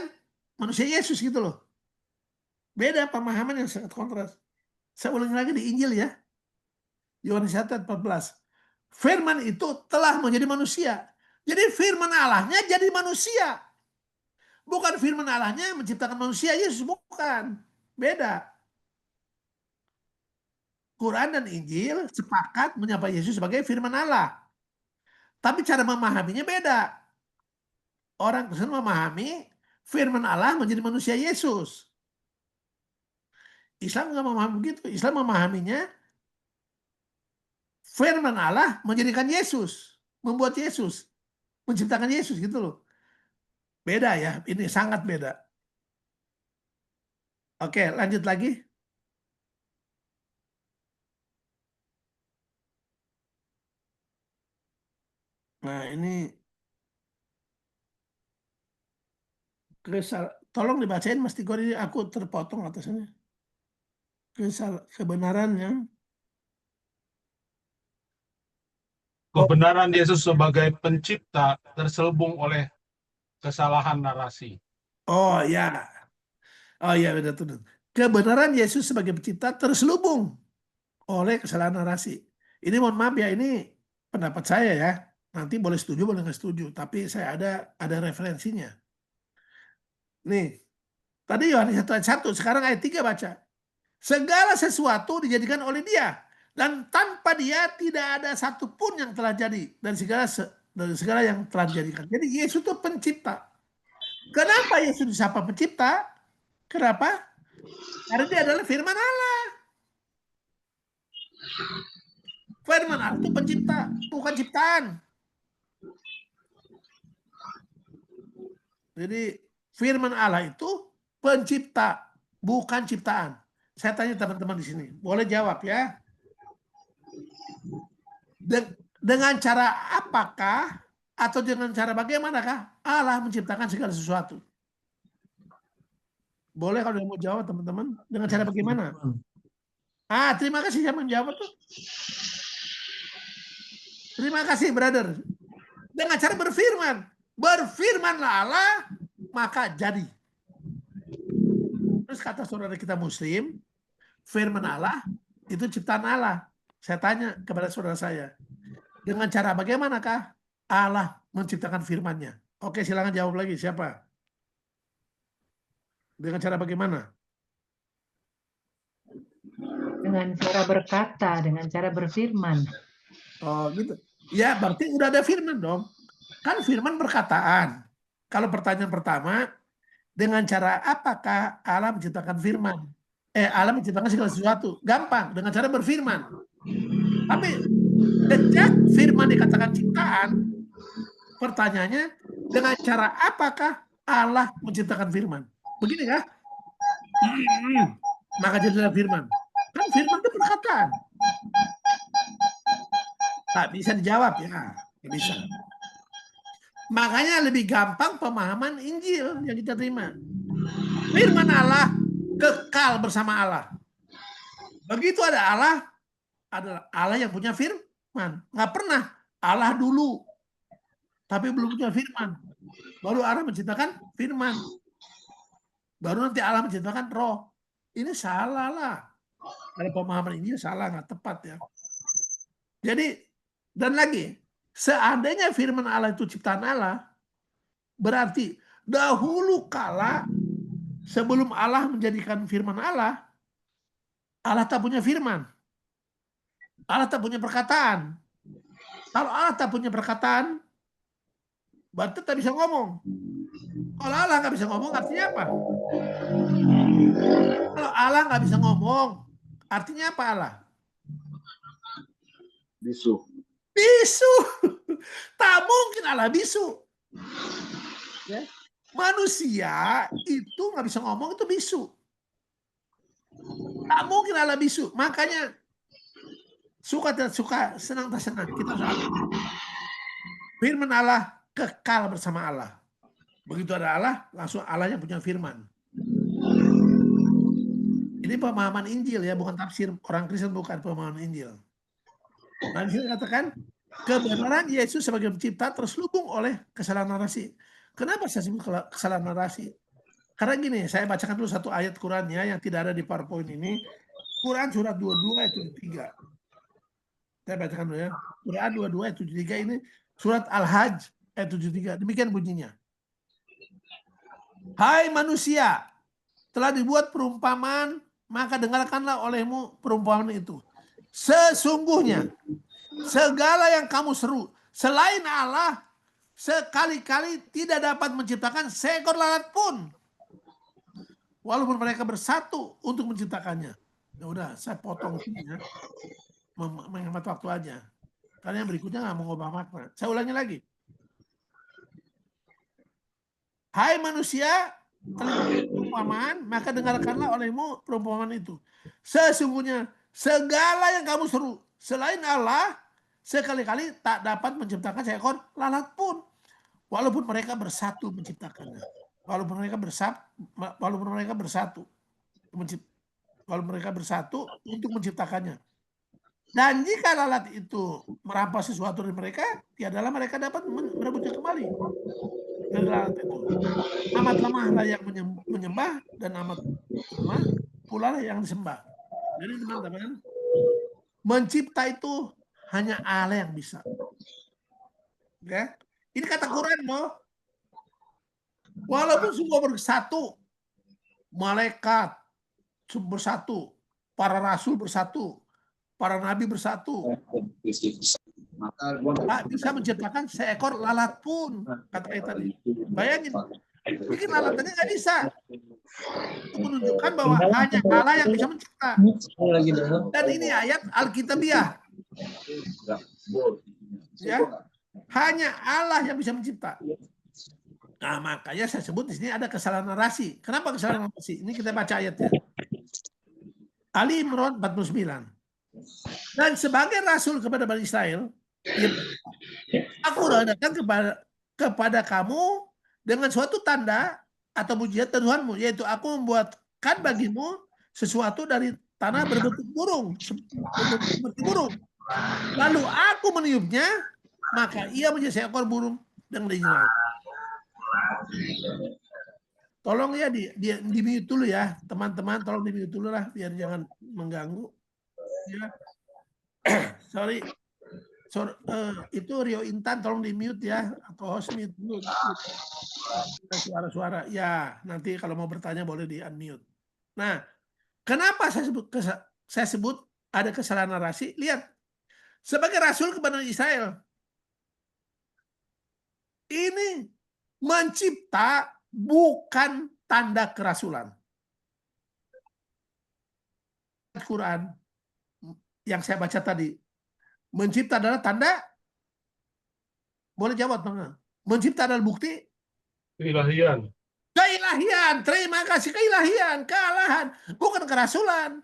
manusia Yesus gitu loh. Beda pemahaman yang sangat kontras. Saya ulangi lagi di Injil ya. Yohanes 1 14. Firman itu telah menjadi manusia. Jadi firman Allahnya jadi manusia. Bukan firman Allahnya menciptakan manusia Yesus, bukan. Beda. Quran dan Injil sepakat menyapa Yesus sebagai firman Allah. Tapi cara memahaminya beda. Orang Kristen memahami firman Allah menjadi manusia Yesus. Islam nggak memahami begitu. Islam memahaminya firman Allah menjadikan Yesus, membuat Yesus, menciptakan Yesus gitu loh. Beda ya, ini sangat beda. Oke, lanjut lagi. Nah, ini tolong dibacain Mas Tigor, ini aku terpotong atasnya. Kebenarannya. Kebenaran Yesus sebagai pencipta terselubung oleh kesalahan narasi. Oh ya. Oh ya, betul. Kebenaran Yesus sebagai pencipta terselubung oleh kesalahan narasi. Ini mohon maaf ya, ini pendapat saya ya. Nanti boleh setuju, boleh nggak setuju. Tapi saya ada referensinya. Nih, tadi Yohanes 1 ayat 1, sekarang ayat 3 baca. Segala sesuatu dijadikan oleh Dia, dan tanpa Dia tidak ada satupun yang telah jadi, dan segala yang telah dijadikan. Jadi Yesus itu pencipta. Kenapa Yesus disapa pencipta? Kenapa? Karena Dia adalah firman Allah. Firman Allah itu pencipta, bukan ciptaan. Jadi firman Allah itu pencipta, bukan ciptaan. Saya tanya teman-teman di sini, boleh jawab ya. Dengan cara apakah atau dengan cara bagaimanakah Allah menciptakan segala sesuatu? Boleh kalau mau jawab teman-teman, dengan cara bagaimana? Terima kasih yang menjawab tuh. Terima kasih brother. Dengan cara berfirman. Berfirmanlah Allah, maka jadi. Terus kata saudara kita Muslim, firman Allah itu ciptaan Allah. Saya tanya kepada saudara saya, dengan cara bagaimanakah Allah menciptakan firman-Nya? Oke, silakan jawab lagi. Siapa? Dengan cara bagaimana? Dengan cara berkata, dengan cara berfirman. Oh, gitu. Ya, berarti udah ada firman dong. Kan firman perkataan. Kalau pertanyaan pertama, dengan cara apakah Allah menciptakan firman? Allah menciptakan segala sesuatu. Gampang, dengan cara berfirman. Tapi sejak firman dikatakan ciptaan, pertanyaannya, dengan cara apakah Allah menciptakan firman? Begini ya? Maka jadilah firman. Kan firman itu perkataan. Tak bisa dijawab ya, nggak bisa. Makanya lebih gampang pemahaman Injil yang kita terima. Firman Allah kekal bersama Allah. Begitu ada Allah, adalah Allah yang punya firman. Nggak pernah Allah dulu, tapi belum punya firman. Baru Allah menciptakan firman. Baru nanti Allah menciptakan roh. Ini salah lah. Kalau pemahaman ini salah, nggak tepat ya. Jadi, dan lagi, seandainya firman Allah itu ciptaan Allah, berarti dahulu kala sebelum Allah menjadikan firman Allah, Allah tak punya firman. Allah tak punya perkataan. Kalau Allah tak punya perkataan, berarti tak bisa ngomong. Kalau Allah nggak bisa ngomong, artinya apa? Kalau Allah nggak bisa ngomong, artinya apa Allah? Bisu. Bisu. Tak mungkin Allah bisu. Ya. Manusia itu nggak bisa ngomong, itu bisu. Tak mungkin Allah bisu. Makanya suka tidak suka, senang tak senang, kita harus akui. Firman Allah kekal bersama Allah. Begitu ada Allah, langsung Allah yang punya firman. Ini pemahaman Injil ya, bukan tafsir orang Kristen, bukan pemahaman Injil. Nah, disini katakan kebenaran Yesus sebagai pencipta terselubung oleh kesalahan narasi. Kenapa saya sebut kesalahan narasi? Karena gini, saya bacakan dulu satu ayat Qurannya yang tidak ada di PowerPoint ini. Quran surat 22 ayat 73. Saya bacakan dulu ya. Quran 22 ayat 73 ini surat Al-Hajj ayat 73. Demikian bunyinya. Hai manusia, telah dibuat perumpamaan, maka dengarkanlah olehmu perumpamaan itu. Sesungguhnya segala yang kamu seru selain Allah sekali-kali tidak dapat menciptakan seekor lalat pun, walaupun mereka bersatu untuk menciptakannya. Ya udah, saya potong sini ya, menghemat waktu aja. Karena yang berikutnya nggak mengubah makna. Saya ulangi lagi. Hai manusia, telah perumpamaan, maka dengarkanlah olehmu perumpamaan itu. Sesungguhnya segala yang kamu seru selain Allah sekali-kali tak dapat menciptakan seekor lalat pun, walaupun mereka bersatu menciptakannya. Walaupun mereka bersatu untuk menciptakannya. Dan jika lalat itu merampas sesuatu dari mereka, tiadalah mereka dapat merebutnya kembali. Dan lalat itu amat lemahlah yang menyembah, dan amat lemah pula yang disembah. Jadi teman-teman, mencipta itu hanya Allah yang bisa. Ya, ini kata Quran loh. Walaupun semua bersatu, malaikat bersatu, para rasul bersatu, para nabi bersatu, tak bisa menciptakan seekor lalat pun, kata ayat tadi. Bayangin, bikin lalat tadi nggak bisa. Itu menunjukkan bahwa hanya Allah yang bisa mencipta. Dan ini ayat Alkitabiah. Ya, hanya Allah yang bisa mencipta. Nah, makanya saya sebut di sini ada kesalahan narasi. Kenapa kesalahan narasi? Ini kita baca ayatnya. Ali Imran 49. Dan sebagai rasul kepada Bani Israel, Ia aku datang kepada kamu dengan suatu tanda atau mujizat dari Tuhanmu, yaitu aku membuatkan bagimu sesuatu dari tanah berbentuk burung, seperti burung. Lalu aku meniupnya, maka ia menjadi seekor burung yang dinyalakan. Tolong ya di mute dulu ya, teman-teman, tolong di mute dulu lah, biar jangan mengganggu. Ya, sorry. Itu Rio Intan tolong di mute ya, atau host mute dulu. Suara-suara ya, nanti kalau mau bertanya boleh di unmute. Nah, kenapa saya sebut ada kesalahan narasi? Lihat, sebagai rasul kepada Israel, ini mencipta bukan tanda kerasulan. Quran yang saya baca tadi, mencipta adalah tanda. Boleh jawab, Bang? Mencipta adalah bukti Keilahian. keilahian. Terima kasih, keilahian, kealahan, bukan kerasulan.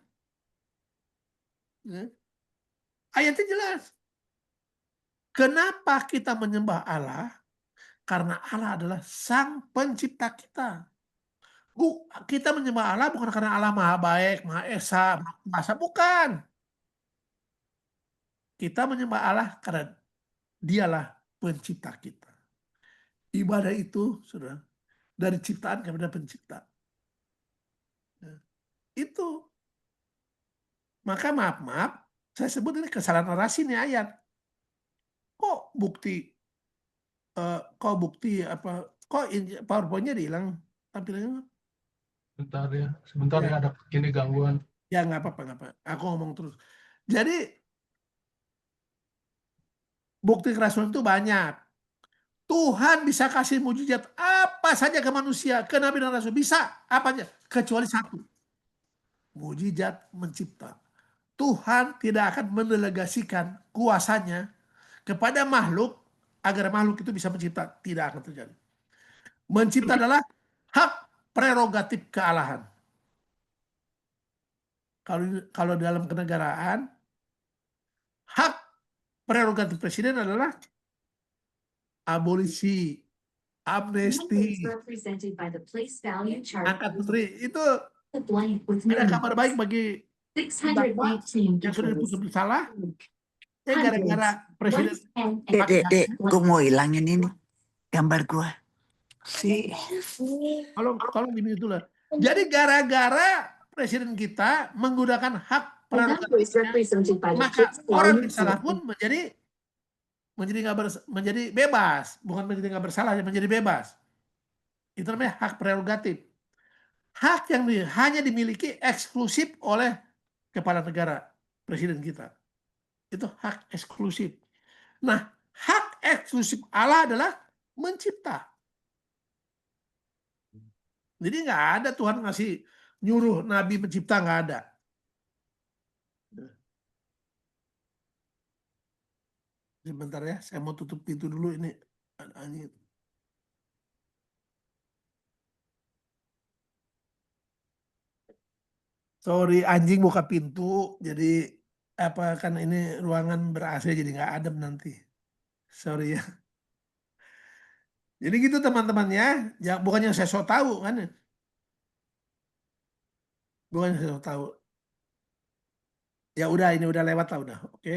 Ayatnya jelas. Kenapa kita menyembah Allah? Karena Allah adalah sang pencipta kita. Kita menyembah Allah bukan karena Allah maha baik, maha esa, maha kuasa, bukan. Kita menyembah Allah karena dialah pencipta kita. Ibadah itu, saudara, dari ciptaan kepada pencipta. Itu. Maka maaf, saya sebut ini kesalahan narasi nih ayat. Kok bukti PowerPoint-nya dihilang tampilannya? Sebentar ya, ada ini gangguan. Ya nggak apa-apa. Aku ngomong terus. Jadi bukti kerasulan itu banyak. Tuhan bisa kasih mujizat apa saja ke manusia, ke nabi dan rasul, bisa apa aja, kecuali satu, mujizat mencipta. Tuhan tidak akan mendelegasikan kuasanya kepada makhluk agar makhluk itu bisa mencipta, tidak akan terjadi. Mencipta adalah hak prerogatif kealahan. Kalau dalam kenegaraan, hak prerogatif presiden adalah abolisi, amnesti, angkat menteri. Itu ada kabar baik bagi yang sudah diputus bersalah. Gara-gara presiden. Dek, gue mau hilangin ini gambar gue. Kalau gini itulah. Jadi gara-gara presiden kita menggunakan hak prerogatifnya, maka orang yang salah pun menjadi bebas, bukan menjadi nggak bersalah, menjadi bebas. Itu namanya hak prerogatif. Hak yang hanya dimiliki eksklusif oleh kepala negara, presiden kita. Itu hak eksklusif. Nah, hak eksklusif Allah adalah mencipta. Jadi nggak ada Tuhan ngasih nyuruh Nabi mencipta, nggak ada. Sebentar ya, saya mau tutup pintu dulu ini. Anjing. Sorry, anjing buka pintu, jadi apa kan ini ruangan ber-AC jadi nggak adem nanti. Sorry ya. Jadi gitu teman-temannya, ya bukannya saya so tahu kan? Bukannya saya so tahu. Ya udah, ini udah lewat lah udah, oke.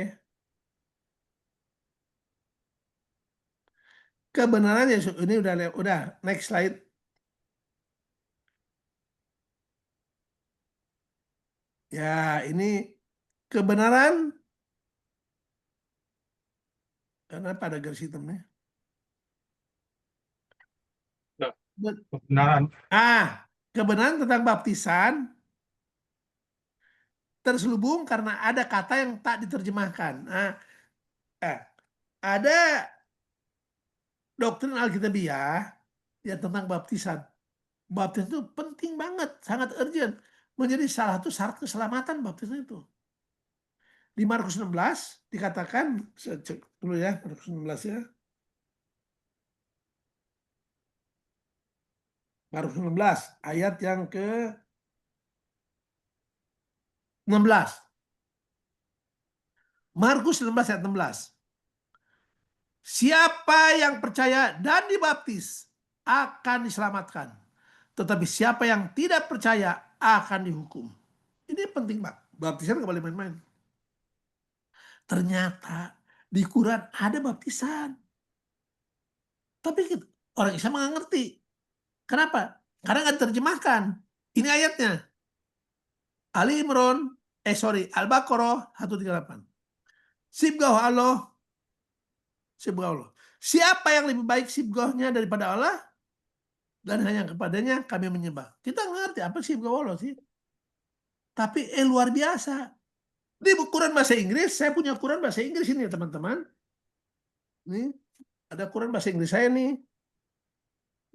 Kebenaran ya ini udah next slide. Ya, ini kebenaran. Karena pada garis hitamnya. Kebenaran. Kebenaran tentang baptisan terselubung karena ada kata yang tak diterjemahkan. Ada doktrin Alkitabiah ya tentang baptisan. Baptisan itu penting banget, sangat urgent. Menjadi salah satu syarat keselamatan baptisan itu. Di Markus 16 dikatakan, saya cek dulu ya, Markus 16 ya. Markus 16 ayat yang ke 16. Markus 16 ayat 16. Siapa yang percaya dan dibaptis akan diselamatkan. Tetapi siapa yang tidak percaya akan dihukum. Ini penting, Pak. Baptisan nggak boleh main-main. Ternyata di Quran ada baptisan. Tapi orang Islam nggak ngerti. Kenapa? Karena nggak diterjemahkan. Ini ayatnya. Al-Baqarah 138. Sibgah Allah. Siapa yang lebih baik sibgahnya daripada Allah? Dan hanya kepadanya kami menyembah. Kita ngerti apa sibgah Allah sih. Tapi luar biasa. Di Quran bahasa Inggris, saya punya Quran bahasa Inggris ini ya teman-teman. Nih, ada Quran bahasa Inggris saya nih.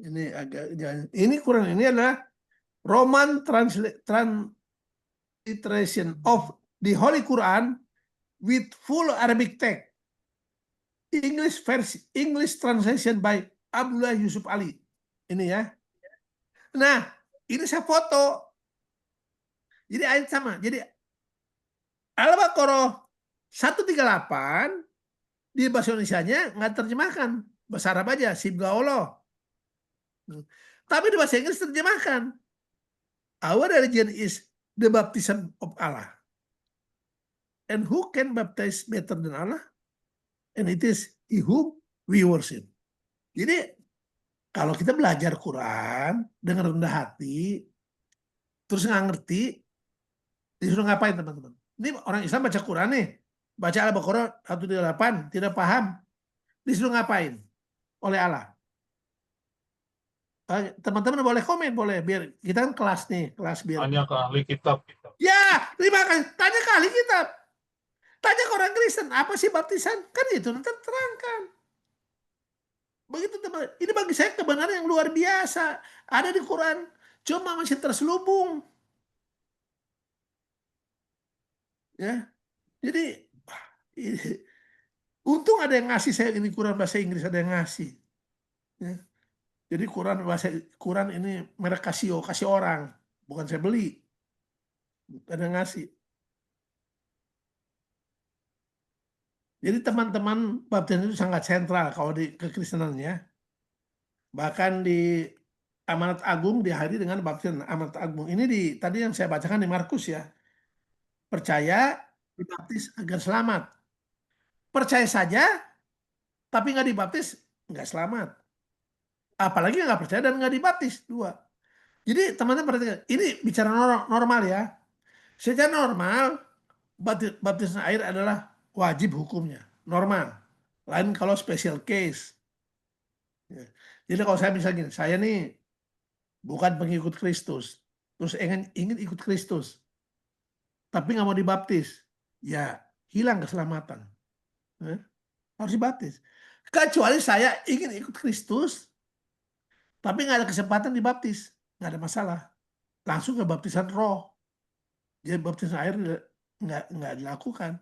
Ini Quran ini adalah Roman transliteration of the Holy Quran with full Arabic text. English translation by Abdullah Yusuf Ali. Ini ya. Nah, ini saya foto. Jadi ayat sama. Jadi Al-Baqarah 138 di bahasa Indonesianya nggak terjemahkan. Bahasa Arab aja, Sibgah Allah. Tapi di bahasa Inggris terjemahkan. Our religion is the baptism of Allah. And who can baptize better than Allah? And it is He whom we worship. Jadi kalau kita belajar Quran dengan rendah hati, terus nggak ngerti, disuruh ngapain teman-teman? Ini orang Islam baca Quran nih, baca Al-Baqarah 138, tidak paham, disuruh ngapain oleh Allah? Teman-teman boleh komen, boleh, biar kita kan kelas nih, kelas biar. Tanya ke ahli kitab. Ya, terima kasih. Tanya ke ahli kitab. Tanya ke orang Kristen, apa sih baptisan? Kan itu nanti terangkan. Begitu teman. Ini bagi saya kebenaran yang luar biasa. Ada di Quran, cuma masih terselubung. Ya, jadi untung ada yang ngasih saya ini Quran bahasa Inggris, ada yang ngasih. Ya. Jadi Quran ini merek Casio, kasih orang, bukan saya beli. Ada yang ngasih. Jadi teman-teman baptisan itu sangat sentral kalau di kekristenan ya. Bahkan di Amanat Agung dihadiri dengan baptisan Amanat Agung. Ini tadi yang saya bacakan di Markus ya. Percaya dibaptis agar selamat. Percaya saja tapi nggak dibaptis nggak selamat. Apalagi nggak percaya dan nggak dibaptis, dua. Jadi teman-teman perhatikan, ini bicara normal ya. Secara normal baptisan air adalah wajib hukumnya, normal. Lain kalau special case. Ya. Jadi kalau saya misalnya, saya nih bukan pengikut Kristus, terus ingin ikut Kristus, tapi nggak mau dibaptis, ya hilang keselamatan. Harus dibaptis. Kecuali saya ingin ikut Kristus, tapi nggak ada kesempatan dibaptis, nggak ada masalah. Langsung ke baptisan roh. Jadi baptisan air nggak dilakukan.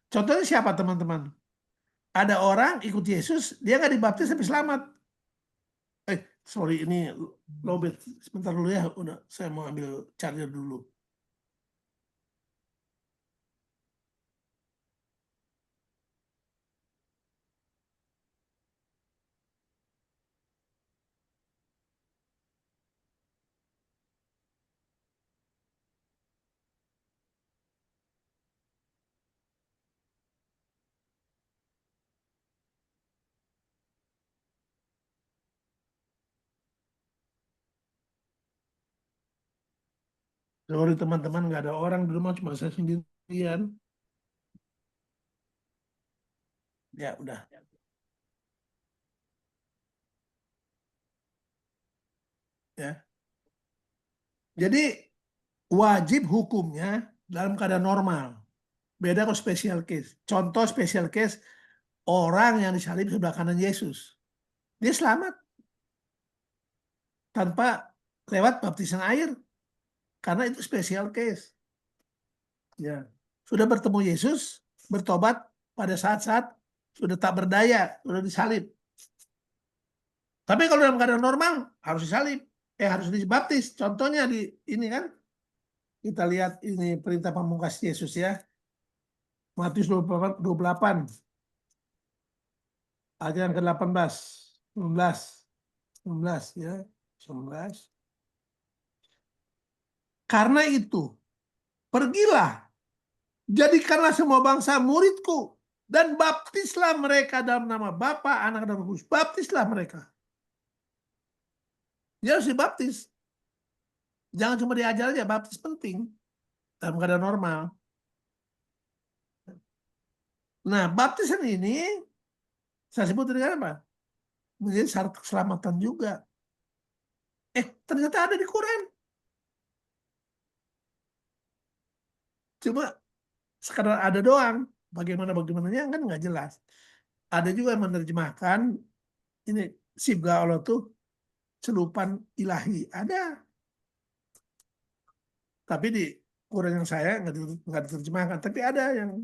Contohnya siapa teman-teman? Ada orang ikut Yesus, dia nggak dibaptis tapi selamat. Sorry ini lobet. Sebentar dulu ya, udah saya mau ambil charger dulu. Sorry teman-teman, nggak ada orang di rumah, cuma saya sendirian. Ya udah. Ya. Jadi wajib hukumnya dalam keadaan normal. Beda kalau special case. Contoh special case, orang yang disalib sebelah kanan Yesus. Dia selamat tanpa lewat baptisan air. Karena itu special case. Ya. Sudah bertemu Yesus, bertobat pada saat-saat sudah tak berdaya, sudah disalib. Tapi kalau dalam keadaan normal harus disalib, harus dibaptis. Contohnya di ini kan, kita lihat ini perintah pamungkas Yesus ya, Matius 28. Ayat yang ke-18, 19, 19 ya, 19. Karena itu, pergilah, jadikanlah semua bangsa muridku, dan baptislah mereka dalam nama Bapa, Anak, dan Roh Kudus. Baptislah mereka. Dia harus dibaptis. Jangan cuma diajar aja, baptis penting dalam keadaan normal. Nah, baptisan ini saya sebut dengan apa? Menjadi syarat keselamatan juga. Ternyata ada di Quran. Cuma sekadar ada doang. Bagaimananya kan nggak jelas. Ada juga yang menerjemahkan ini sibga Allah tuh celupan ilahi. Ada. Tapi di Quran yang saya nggak diterjemahkan. Tapi ada yang,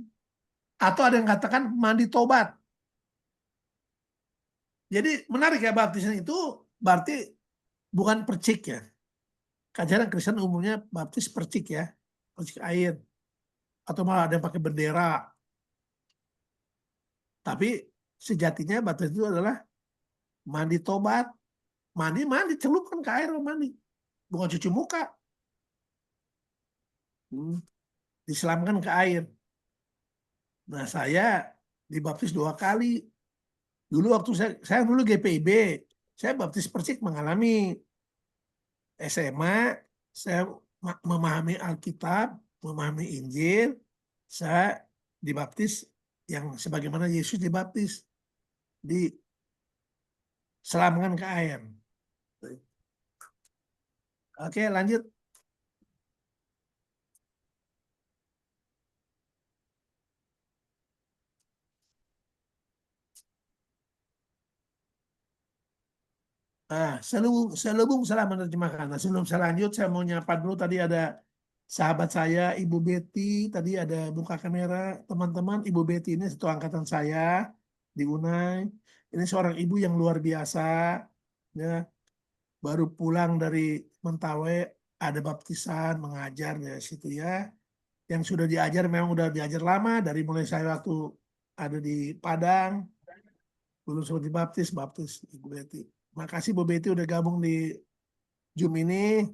atau ada yang katakan mandi tobat. Jadi menarik ya, baptisan itu berarti bukan percik ya. Ajaran Kristen umumnya baptis percik ya, percik air. Atau malah ada yang pakai bendera. Tapi sejatinya baptis itu adalah mandi tobat. Mandi, celupkan ke air, mandi. Bukan cuci muka. Diselamkan ke air. Nah, saya dibaptis 2 kali. Dulu waktu saya dulu GPIB, saya baptis percik mengalami. SMA, saya memahami Alkitab, memahami Injil, saya dibaptis yang sebagaimana Yesus dibaptis, diselamkan ke air. Oke, lanjut. Nah, selubung salah menerjemahkan. Nah, sebelum saya lanjut, saya mau nyapa dulu. Tadi ada sahabat saya, Ibu Betty. Tadi ada buka kamera. Teman-teman, Ibu Betty ini satu angkatan saya di UNAI. Ini seorang ibu yang luar biasa. Ya, baru pulang dari Mentawai, ada baptisan, mengajar dari situ ya. Yang sudah diajar memang udah diajar lama, dari mulai saya waktu ada di Padang, belum sempat baptis Ibu Betty. Makasih Bu Betty udah gabung di Zoom ini,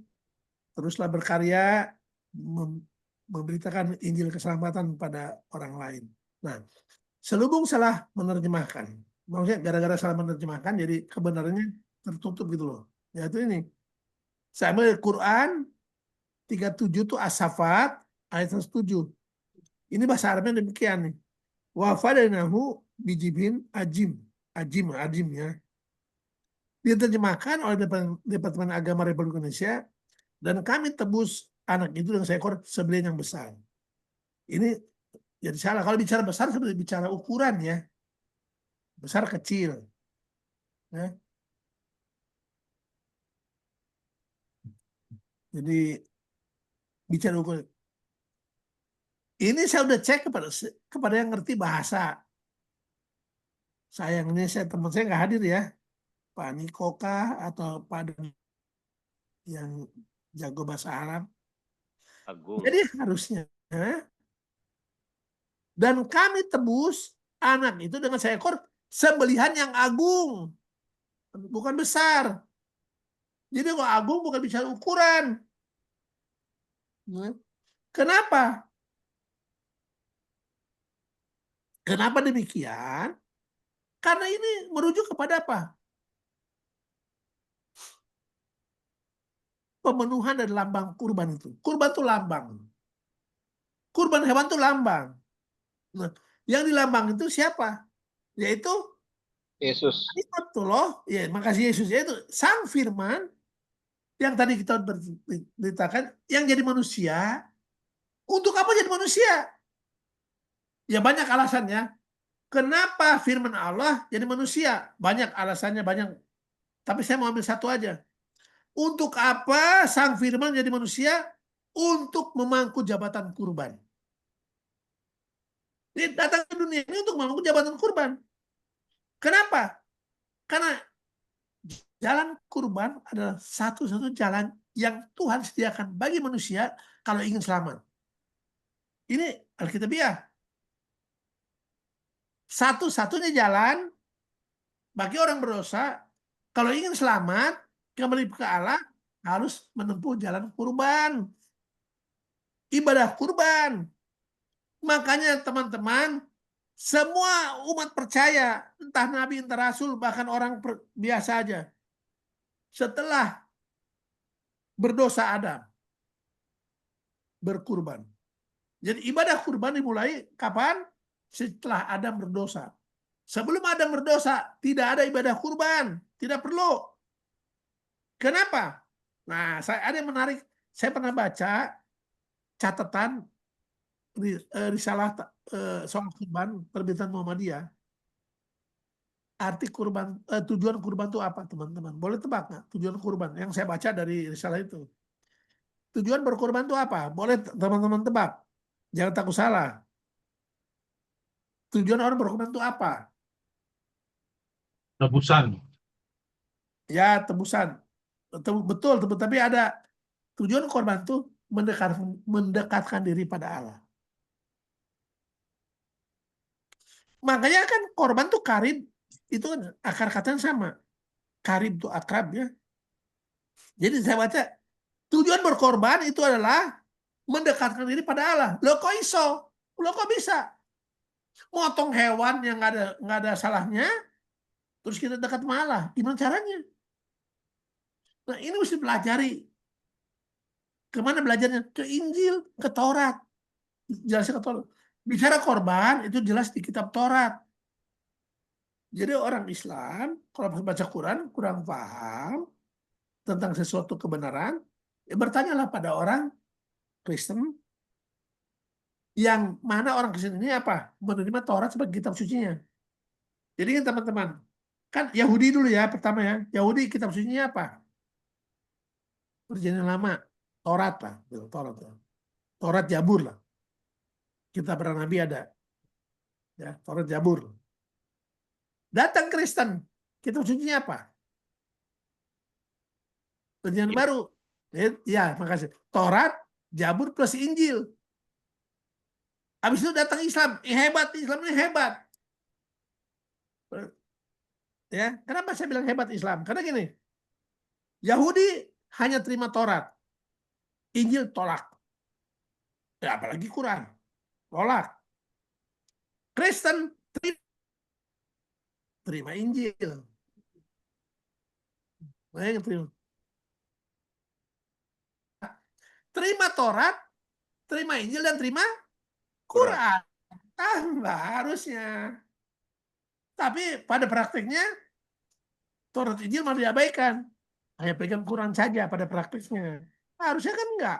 teruslah berkarya memberitakan Injil keselamatan pada orang lain. Nah, selubung salah menerjemahkan. Maksudnya gara-gara salah menerjemahkan, jadi kebenarannya tertutup gitu loh. Yaitu ini. Saya ambil Quran 37 itu As-Saffat ayat 107. Ini bahasa Arabnya demikian nih. Wa fadainahu bijibin ajim. Ajim ya. Diterjemahkan oleh Departemen Agama Republik Indonesia, dan kami tebus anak itu dengan seekor sebelin yang besar. Ini jadi salah. Kalau bicara besar sebenarnya bicara ukuran ya. Besar kecil. Ya. Jadi bicara ukuran. Ini saya udah cek kepada yang ngerti bahasa. Sayangnya teman saya nggak hadir ya. Pak Niko kah atau Pak yang jago bahasa Arab. Agung. Jadi harusnya dan kami tebus anak itu dengan seekor sembelihan yang agung, bukan besar. Jadi kalau agung bukan bicara ukuran. Kenapa? Kenapa demikian? Karena ini merujuk kepada apa? Pemenuhan dari lambang kurban itu. Kurban itu lambang. Kurban hewan itu lambang. Nah, yang di lambang itu siapa? Yaitu Yesus. Itu loh. Ya, makasih Yesus. Yaitu Sang Firman yang tadi kita beritakan yang jadi manusia. Untuk apa jadi manusia? Ya banyak alasannya. Kenapa firman Allah jadi manusia? Banyak alasannya, banyak. Tapi saya mau ambil satu aja. Untuk apa Sang Firman jadi manusia? Untuk memangku jabatan kurban. Dia datang ke dunia ini untuk memangku jabatan kurban. Kenapa? Karena jalan kurban adalah satu-satu jalan yang Tuhan sediakan bagi manusia kalau ingin selamat. Ini Alkitabiah. Satu-satunya jalan bagi orang berdosa, kalau ingin selamat, kembali ke Allah, harus menempuh jalan kurban. Ibadah kurban. Makanya teman-teman, semua umat percaya, entah nabi, entah rasul, bahkan orang biasa aja, setelah berdosa Adam, berkurban. Jadi ibadah kurban dimulai kapan? Setelah Adam berdosa. Sebelum Adam berdosa, tidak ada ibadah kurban. Tidak perlu. Kenapa? Nah, ada yang menarik. Saya pernah baca catatan risalah soal kurban terbitan Muhammadiyah. Arti kurban, tujuan kurban itu apa, teman-teman? Boleh tebak nggak tujuan kurban? Yang saya baca dari risalah itu. Tujuan berkurban itu apa? Boleh teman-teman tebak. Jangan takut salah. Tujuan orang berkurban itu apa? Tebusan. Ya, tebusan. Betul, tapi ada tujuan korban itu mendekatkan diri pada Allah. Makanya kan korban tuh karib, itu kan akar katanya sama. Karib itu akrab ya. Jadi saya baca, tujuan berkorban itu adalah mendekatkan diri pada Allah. Lo kok iso? Lo kok bisa? Motong hewan yang nggak ada salahnya, terus kita dekat sama Allah. Gimana caranya? Nah ini mesti pelajari. Kemana belajarnya? Ke Injil, ke Taurat. Jelasnya ke Taurat. Bicara korban itu jelas di kitab Taurat. Jadi orang Islam kalau baca Quran kurang paham tentang sesuatu kebenaran, ya bertanyalah pada orang Kristen yang mana orang Kristen ini apa? Menerima Taurat sebagai kitab sucinya. Jadi teman-teman, kan Yahudi dulu ya pertama ya. Yahudi kitab sucinya apa? Perjanjian Lama, Taurat lah, Taurat. Taurat Jabur lah. Kitab para nabi ada. Ya, Taurat Jabur. Datang Kristen, kitab sucinya apa? Perjanjian baru. Ya, makasih. Taurat, Jabur plus Injil. Habis itu datang Islam. Hebat, Islam ini hebat. Ya, kenapa saya bilang hebat Islam? Karena gini, Yahudi hanya terima Taurat, Injil tolak. Ya, apalagi Quran, tolak. Kristen terima Injil. Terima Taurat, terima Injil, dan terima Quran. Harusnya. Tapi pada praktiknya, Taurat Injil malah diabaikan. Hanya pegang Quran saja pada praktiknya. Harusnya kan enggak.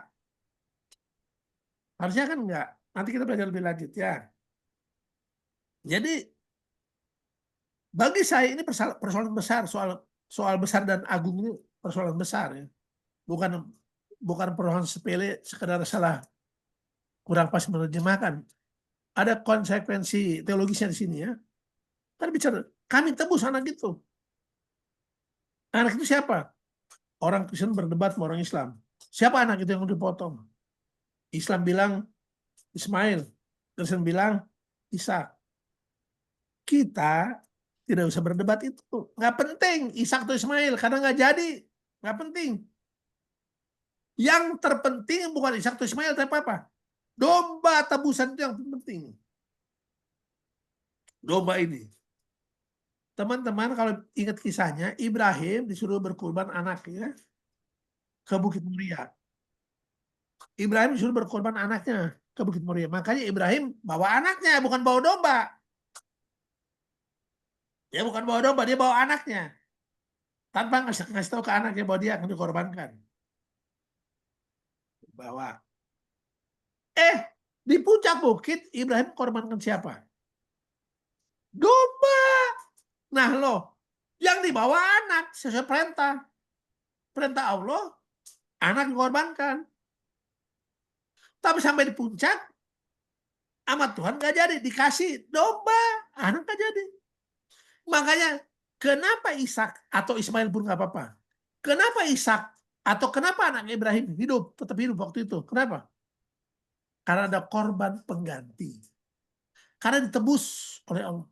Harusnya kan enggak. Nanti kita belajar lebih lanjut ya. Jadi, bagi saya ini persoalan besar. Soal besar dan agung ini persoalan besar ya. Bukan persoalan sepele, sekedar salah kurang pas menerjemahkan. Ada konsekuensi teologisnya di sini ya. Tadi bicara, kami tebus anak itu. Anak itu siapa? Orang Kristen berdebat sama orang Islam. Siapa anak itu yang dipotong? Islam bilang Ismail. Kristen bilang Ishak. Kita tidak usah berdebat itu. Nggak penting Ishak atau Ismail. Karena nggak jadi. Nggak penting. Yang terpenting bukan Ishak atau Ismail, tapi apa? Domba tebusan itu yang penting. Domba ini. Teman-teman kalau ingat kisahnya, Ibrahim disuruh berkurban anaknya ke Bukit Muria. Ibrahim disuruh berkorban anaknya ke Bukit Muria. Makanya Ibrahim bawa anaknya, bukan bawa domba. Dia bukan bawa domba, dia bawa anaknya. Tanpa ngasih tahu ke anaknya bahwa dia akan dikorbankan. Bawa. Di puncak bukit, Ibrahim korbankan siapa? Domba. Nah loh, yang dibawa anak sesuai perintah. Perintah Allah, anak dikorbankan. Tapi sampai di puncak, sama Tuhan gak jadi. Dikasih domba, anak gak jadi. Makanya kenapa Ishak atau Ismail pun gak apa-apa? Kenapa Ishak atau kenapa anak Ibrahim hidup, tetap hidup waktu itu? Kenapa? Karena ada korban pengganti. Karena ditebus oleh Allah.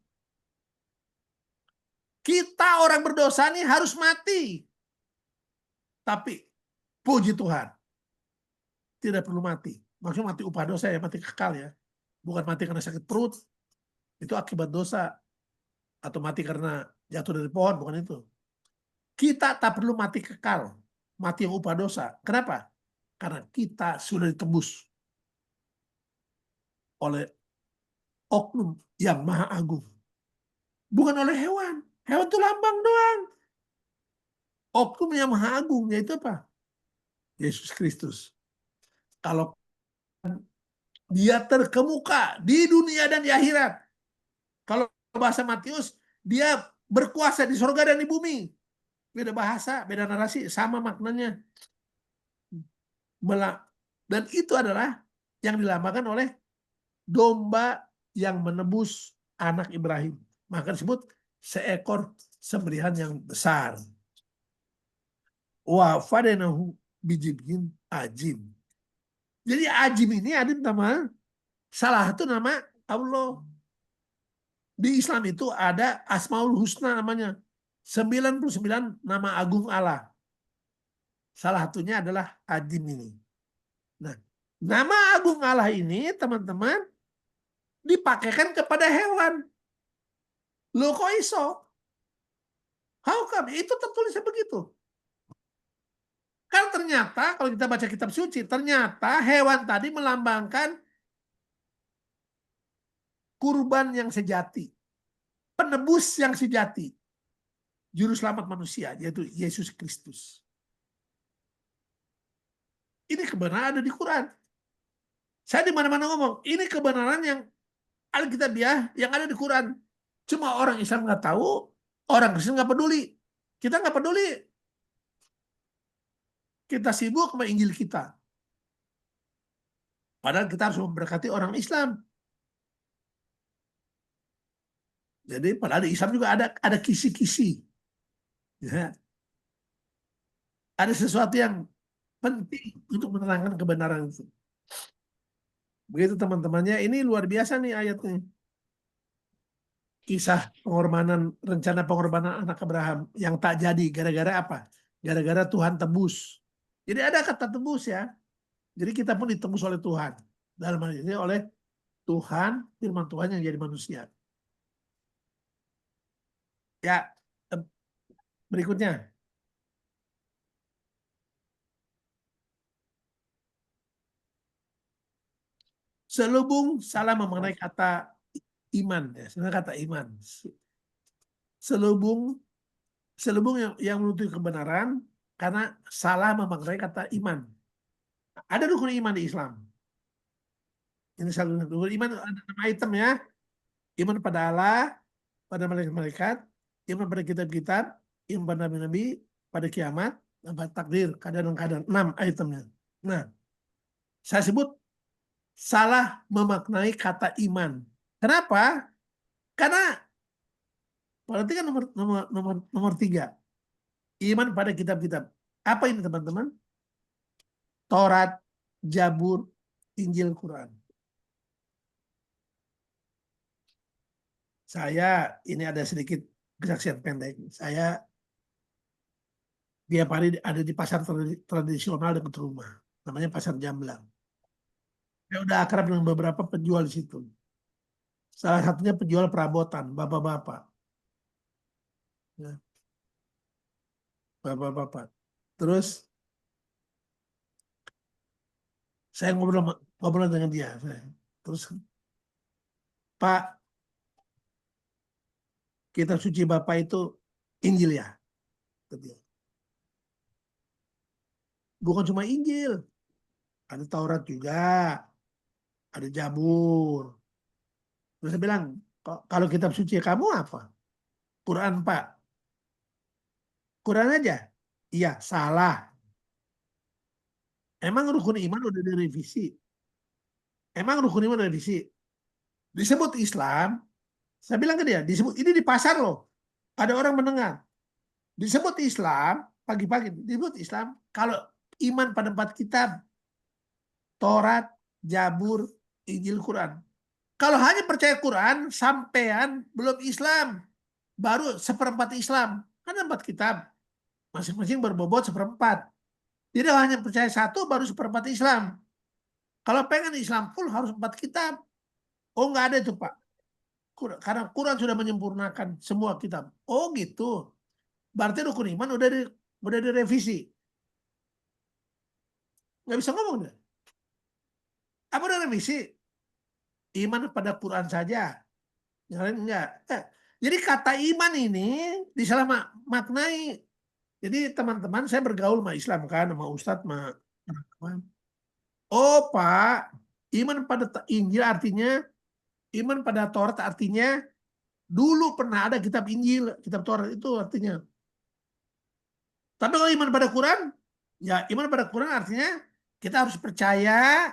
Kita orang berdosa nih harus mati. Tapi puji Tuhan, tidak perlu mati. Maksudnya mati upah dosa ya, mati kekal ya. Bukan mati karena sakit perut, itu akibat dosa. Atau mati karena jatuh dari pohon, bukan itu. Kita tak perlu mati kekal, mati yang upah dosa. Kenapa? Karena kita sudah ditebus oleh oknum yang maha agung. Bukan oleh hewan. Hewan itu lambang doang. Oknum yang maha agung, yaitu apa? Yesus Kristus. Kalau dia terkemuka di dunia dan di akhirat. Kalau bahasa Matius, dia berkuasa di surga dan di bumi. Beda bahasa, beda narasi, sama maknanya. Dan itu adalah yang dilambangkan oleh domba yang menebus anak Ibrahim. Maka disebut seekor sembelihan yang besar. Wa fadenahu bijibhin ajim. Jadi ajim ini ada nama salah satu nama Allah. Di Islam itu ada Asmaul Husna namanya. 99 nama agung Allah. Salah satunya adalah ajim ini. Nah, nama agung Allah ini teman-teman dipakaikan kepada hewan. Loh kok iso? How come? Itu tertulisnya begitu. Kan ternyata kalau kita baca kitab suci, ternyata hewan tadi melambangkan kurban yang sejati, penebus yang sejati, juru selamat manusia, yaitu Yesus Kristus. Ini kebenaran ada di Quran. Saya di mana-mana ngomong, ini kebenaran yang Alkitabiah yang ada di Quran. Cuma orang Islam nggak tahu, orang Kristen nggak peduli. Kita nggak peduli. Kita sibuk sama Injil kita. Padahal kita harus memberkati orang Islam. Jadi padahal di Islam juga ada kisi-kisi. Ya. Ada sesuatu yang penting untuk menerangkan kebenaran itu. Begitu teman-temannya, ini luar biasa nih ayatnya. Kisah pengorbanan, rencana pengorbanan anak Abraham yang tak jadi gara-gara apa? Gara-gara Tuhan tebus. Jadi ada kata tebus ya. Jadi kita pun ditebus oleh Tuhan. Dalam hal ini oleh Tuhan, firman Tuhan yang jadi manusia. Ya, berikutnya. Selubung salah mengenai kata iman. Ya, sebenarnya kata iman. Selubung yang menuntut kebenaran karena salah memaknai kata iman. Ada rukun iman di Islam. Ini satu rukun iman, ada 6 item ya. Iman pada Allah, pada malaikat-malaikat, iman pada kitab-kitab, iman pada nabi-nabi, pada kiamat, dan pada takdir, kadar dan kadar. 6 itemnya. Nah, saya sebut salah memaknai kata iman. Kenapa? Karena perhatikan nomor 3. Iman pada kitab-kitab. Apa ini teman-teman? Taurat, Jabur, Injil, Quran. Saya, ini ada sedikit kesaksian pendek. Saya tiap hari ada di pasar tradisional dekat rumah. Namanya Pasar Jamblang. Saya udah akrab dengan beberapa penjual di situ. Salah satunya penjual perabotan, bapak-bapak. Ya. Bapak-bapak. Terus saya ngobrol dengan dia. Terus, Pak, kitab suci Bapak itu Injil ya? Bukan cuma Injil. Ada Taurat juga. Ada Jabur. Terus saya bilang, kalau kitab suci kamu apa? Quran, Pak. Quran aja? Iya, salah. Emang rukun iman udah direvisi? Emang rukun iman udah direvisi? Disebut Islam, saya bilang ke dia, disebut ini di pasar loh. Ada orang mendengar. Disebut Islam, pagi-pagi disebut Islam, kalau iman pada 4 kitab, Taurat, Jabur, Injil, Quran. Kalau hanya percaya Quran, sampean belum Islam. baru seperempat Islam. Kan ada 4 kitab, masing-masing berbobot seperempat. Jadi hanya percaya 1 baru seperempat Islam. Kalau pengen Islam full harus 4 kitab. Oh, nggak ada itu, Pak. Karena Quran sudah menyempurnakan semua kitab. Oh gitu. Berarti rukun iman udah direvisi. Nggak bisa ngomong deh. Apa udah revisi? Iman pada Quran saja. Yang lain enggak. Jadi kata iman ini disalah maknai. Jadi teman-teman, saya bergaul sama Islam kan, sama Ustadz, sama teman-teman. Oh Pak, iman pada Injil artinya, iman pada Taurat artinya, dulu pernah ada kitab Injil, kitab Taurat itu artinya. Tapi kalau iman pada Quran, ya iman pada Quran artinya kita harus percaya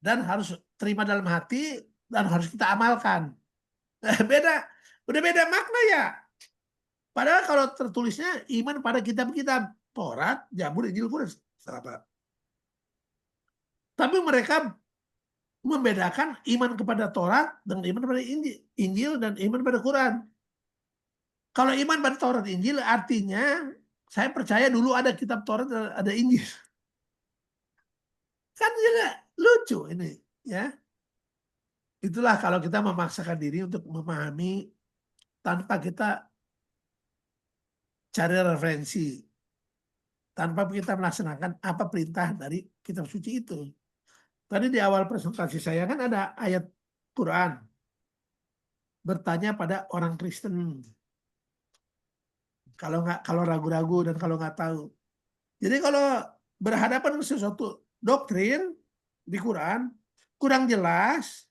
dan harus terima dalam hati dan harus kita amalkan. Beda, udah beda makna ya. Padahal kalau tertulisnya iman pada kitab-kitab Taurat, Zabur, Injil, Quran, apa? Tapi mereka membedakan iman kepada Taurat dengan iman pada Injil dan iman pada Quran. Kalau iman pada Taurat Injil artinya saya percaya dulu ada kitab Taurat dan ada Injil. Kan juga lucu ini, ya. Itulah kalau kita memaksakan diri untuk memahami tanpa kita cari referensi, tanpa kita melaksanakan apa perintah dari kitab suci itu. Tadi di awal presentasi saya kan ada ayat Quran bertanya pada orang Kristen. Kalau ragu-ragu dan kalau nggak tahu. Jadi kalau berhadapan dengan sesuatu doktrin di Quran kurang jelas,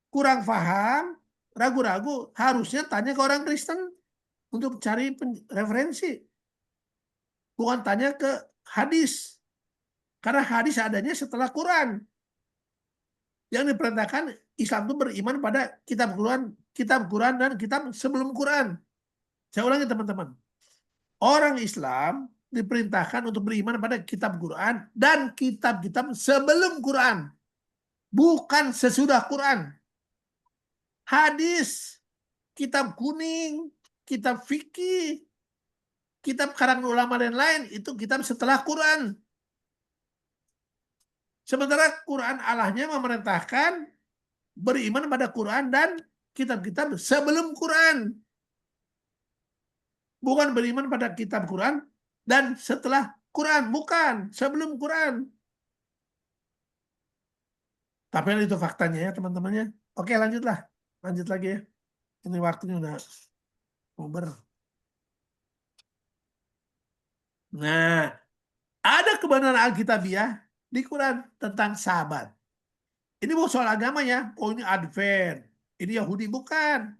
kurang paham, ragu-ragu, harusnya tanya ke orang Kristen untuk cari referensi. Bukan tanya ke hadis. Karena hadis adanya setelah Quran. Yang diperintahkan Islam itu beriman pada kitab Quran dan kitab sebelum Quran. Saya ulangi teman-teman. Orang Islam diperintahkan untuk beriman pada kitab Quran dan kitab-kitab sebelum Quran. Bukan sesudah Quran. Hadis, kitab kuning, kitab fikih, kitab karangan ulama dan lain itu kitab setelah Quran. Sementara Quran Allahnya memerintahkan beriman pada Quran dan kitab-kitab sebelum Quran. Bukan beriman pada kitab Quran dan setelah Quran. Bukan, sebelum Quran. Tapi itu faktanya ya teman-temannya. Oke, lanjutlah. Lanjut lagi ya. Ini waktunya udah over. Nah, ada kebenaran Alkitabiah di Quran tentang sahabat. Ini bukan soal agama ya. Oh ini Advent, ini Yahudi, bukan.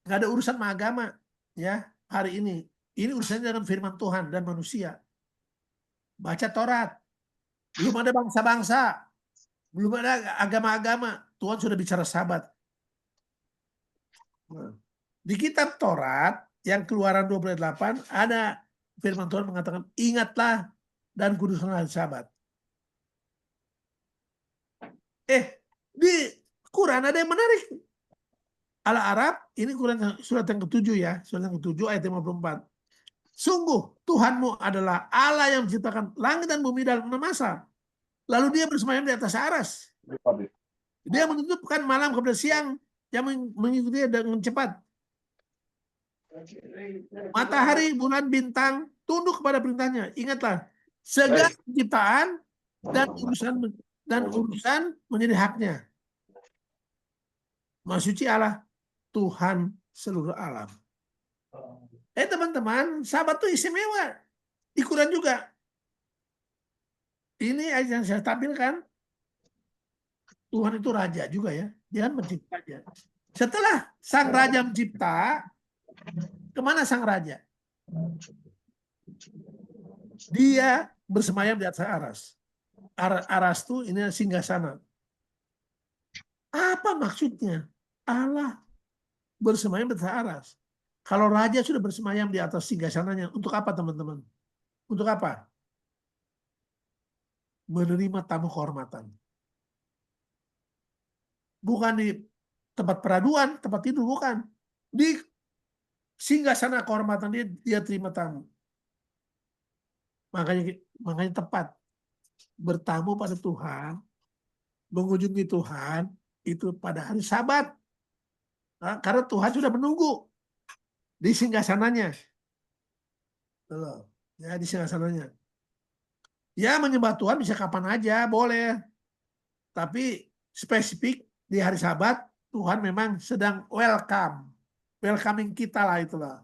Nggak ada urusan sama agama ya hari ini. Ini urusannya dengan firman Tuhan dan manusia. Baca Taurat. Belum ada bangsa-bangsa. Belum ada agama-agama. Tuhan sudah bicara sahabat. Di kitab Taurat yang Keluaran 28 ada firman Tuhan mengatakan ingatlah dan kuduskanlah sahabat. Di Quran ada yang menarik. Al-Arab, ini Quran surat yang ke-7 ya, surat yang ke-7 ayat 54. Sungguh Tuhanmu adalah Allah yang menciptakan langit dan bumi dalam 6 masa. Lalu dia bersemayam di atas aras. Dia menutupkan malam kepada siang yang mengikuti dengan cepat. Matahari, bulan, bintang tunduk kepada perintahnya. Ingatlah, segala penciptaan dan urusan menjadi haknya. Maha suci Allah, Tuhan seluruh alam. Teman-teman, sahabat itu istimewa. Di Quran juga. Ini ayat yang saya tampilkan. Tuhan itu raja juga ya. Dia kan menciptanya. Setelah sang raja mencipta, kemana sang raja? Dia bersemayam di atas aras. Aras itu ini singgasana. Apa maksudnya? Allah bersemayam di atas aras. Kalau raja sudah bersemayam di atas singgasananya, untuk apa teman-teman? Untuk apa? Menerima tamu kehormatan. Bukan di tempat peraduan, tempat tidur, bukan. Di Singgasana kehormatan dia terima tamu. Makanya tepat bertamu pada Tuhan, mengunjungi Tuhan itu pada hari Sabat. Nah, karena Tuhan sudah menunggu di singgasananya. Tuh, ya di singgasananya. Ya menyembah Tuhan bisa kapan aja, boleh. Tapi spesifik di hari Sabat, Tuhan memang sedang welcoming kita lah itulah.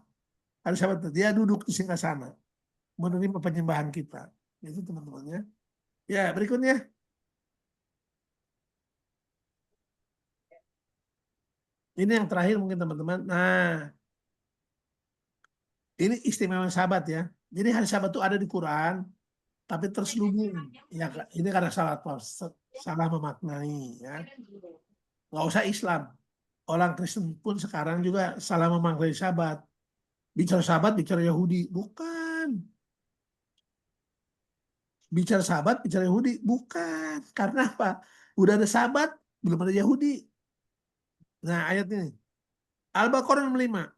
Hari Sabat dia duduk di singgasana, menerima penyembahan kita. Itu teman-temannya. Ya berikutnya. Ini yang terakhir mungkin teman-teman. Nah, ini istimewa Sabat ya. Jadi hari Sabat itu ada di Quran, tapi terselubung. Ya, ini karena salah memaknai. Ya. Nggak usah Islam. Orang Kristen pun sekarang juga salah memaknai Sabat. Bicara Sabat, bicara Yahudi. Bukan. Bicara Sabat, bicara Yahudi. Bukan. Karena apa? Udah ada Sabat, belum ada Yahudi. Nah, ayat ini. Al-Baqarah 65.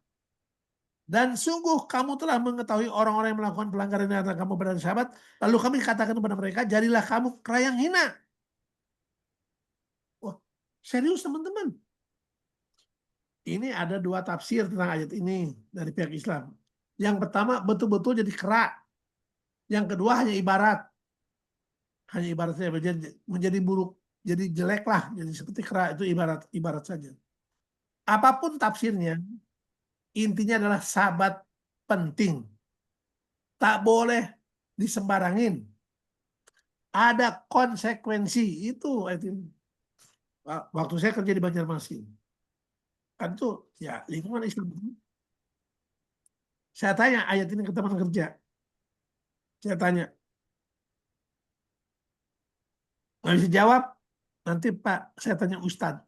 Dan sungguh kamu telah mengetahui orang-orang yang melakukan pelanggaran di antara kamu pada hari Sabat. Lalu kami katakan kepada mereka, jadilah kamu kera yang hina. Wah, serius teman-teman. Ini ada dua tafsir tentang ayat ini dari pihak Islam. Yang pertama betul-betul jadi kera. Yang kedua hanya ibarat. Hanya ibaratnya menjadi buruk. Jadi jelek lah. Jadi seperti kera itu ibarat saja. Apapun tafsirnya, intinya adalah Sabat penting. Tak boleh disembarangin. Ada konsekuensi. Itu waktu saya kerja di Banjarmasin. Kan itu ya lingkungan Islam. Saya tanya ayat ini ke teman kerja. Saya tanya. Nggak bisa jawab. Nanti Pak, saya tanya Ustadz.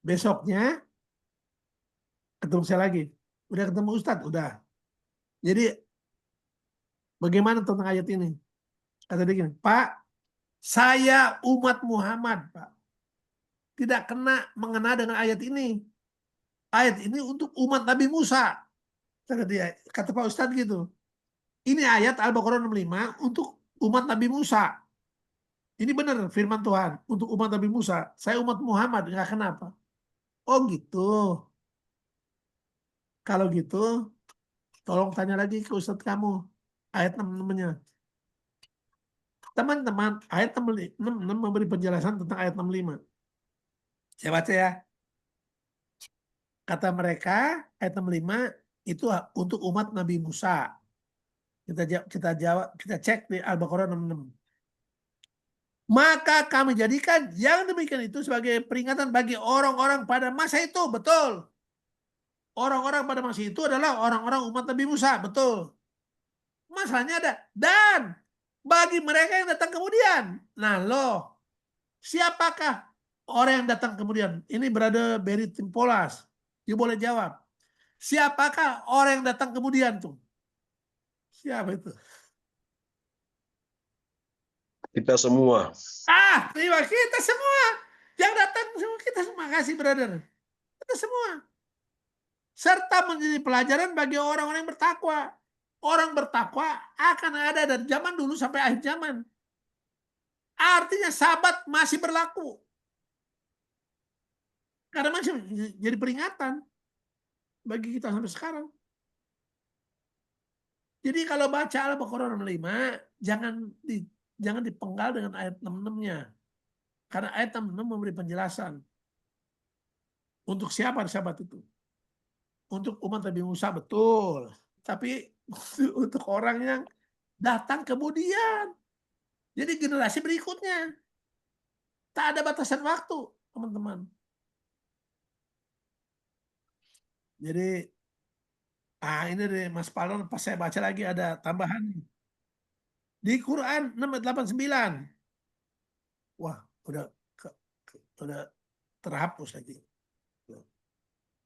Besoknya ketemu saya lagi. Udah ketemu Ustadz? Udah. Jadi bagaimana tentang ayat ini? Kata dia gini, Pak, saya umat Muhammad, Pak. Tidak mengena dengan ayat ini. Ayat ini untuk umat Nabi Musa. Kata dia, kata Pak Ustadz gitu. Ini ayat Al-Baqarah 65 untuk umat Nabi Musa. Ini benar firman Tuhan untuk umat Nabi Musa. Saya umat Muhammad, nggak kenapa. Oh gitu. Kalau gitu, tolong tanya lagi ke Ustadz kamu. Ayat 66-nya. Teman-teman, ayat 66 memberi penjelasan tentang ayat 65. Saya baca ya. Kata mereka, ayat 65 itu untuk umat Nabi Musa. Kita cek di Al-Baqarah 66. Maka kami jadikan yang demikian itu sebagai peringatan bagi orang-orang pada masa itu. Betul. Orang-orang pada masa itu adalah orang-orang umat Nabi Musa. Betul. Masalahnya ada. Dan bagi mereka yang datang kemudian. Nah loh. Siapakah orang yang datang kemudian? Ini berada Berry Timpolas. Dia boleh jawab. Siapakah orang yang datang kemudian tuh? Siapa itu? Kita semua. Terima kita semua. Yang datang semua kita semua. Kasih brother. Kita semua. Serta menjadi pelajaran bagi orang-orang yang bertakwa. Orang bertakwa akan ada dari zaman dulu sampai akhir zaman. Artinya Sabat masih berlaku. Karena masih jadi peringatan bagi kita sampai sekarang. Jadi kalau baca Al-Baqarah 65, jangan dipenggal dengan ayat 66-nya. Karena ayat 66 memberi penjelasan. Untuk siapa Sabat itu? Untuk umat Nabi Musa betul. Tapi untuk orang yang datang kemudian. Jadi generasi berikutnya. Tak ada batasan waktu, teman-teman. Jadi, ini deh Mas Palon, pas saya baca lagi ada tambahan. Di Quran 689. Wah, udah terhapus lagi.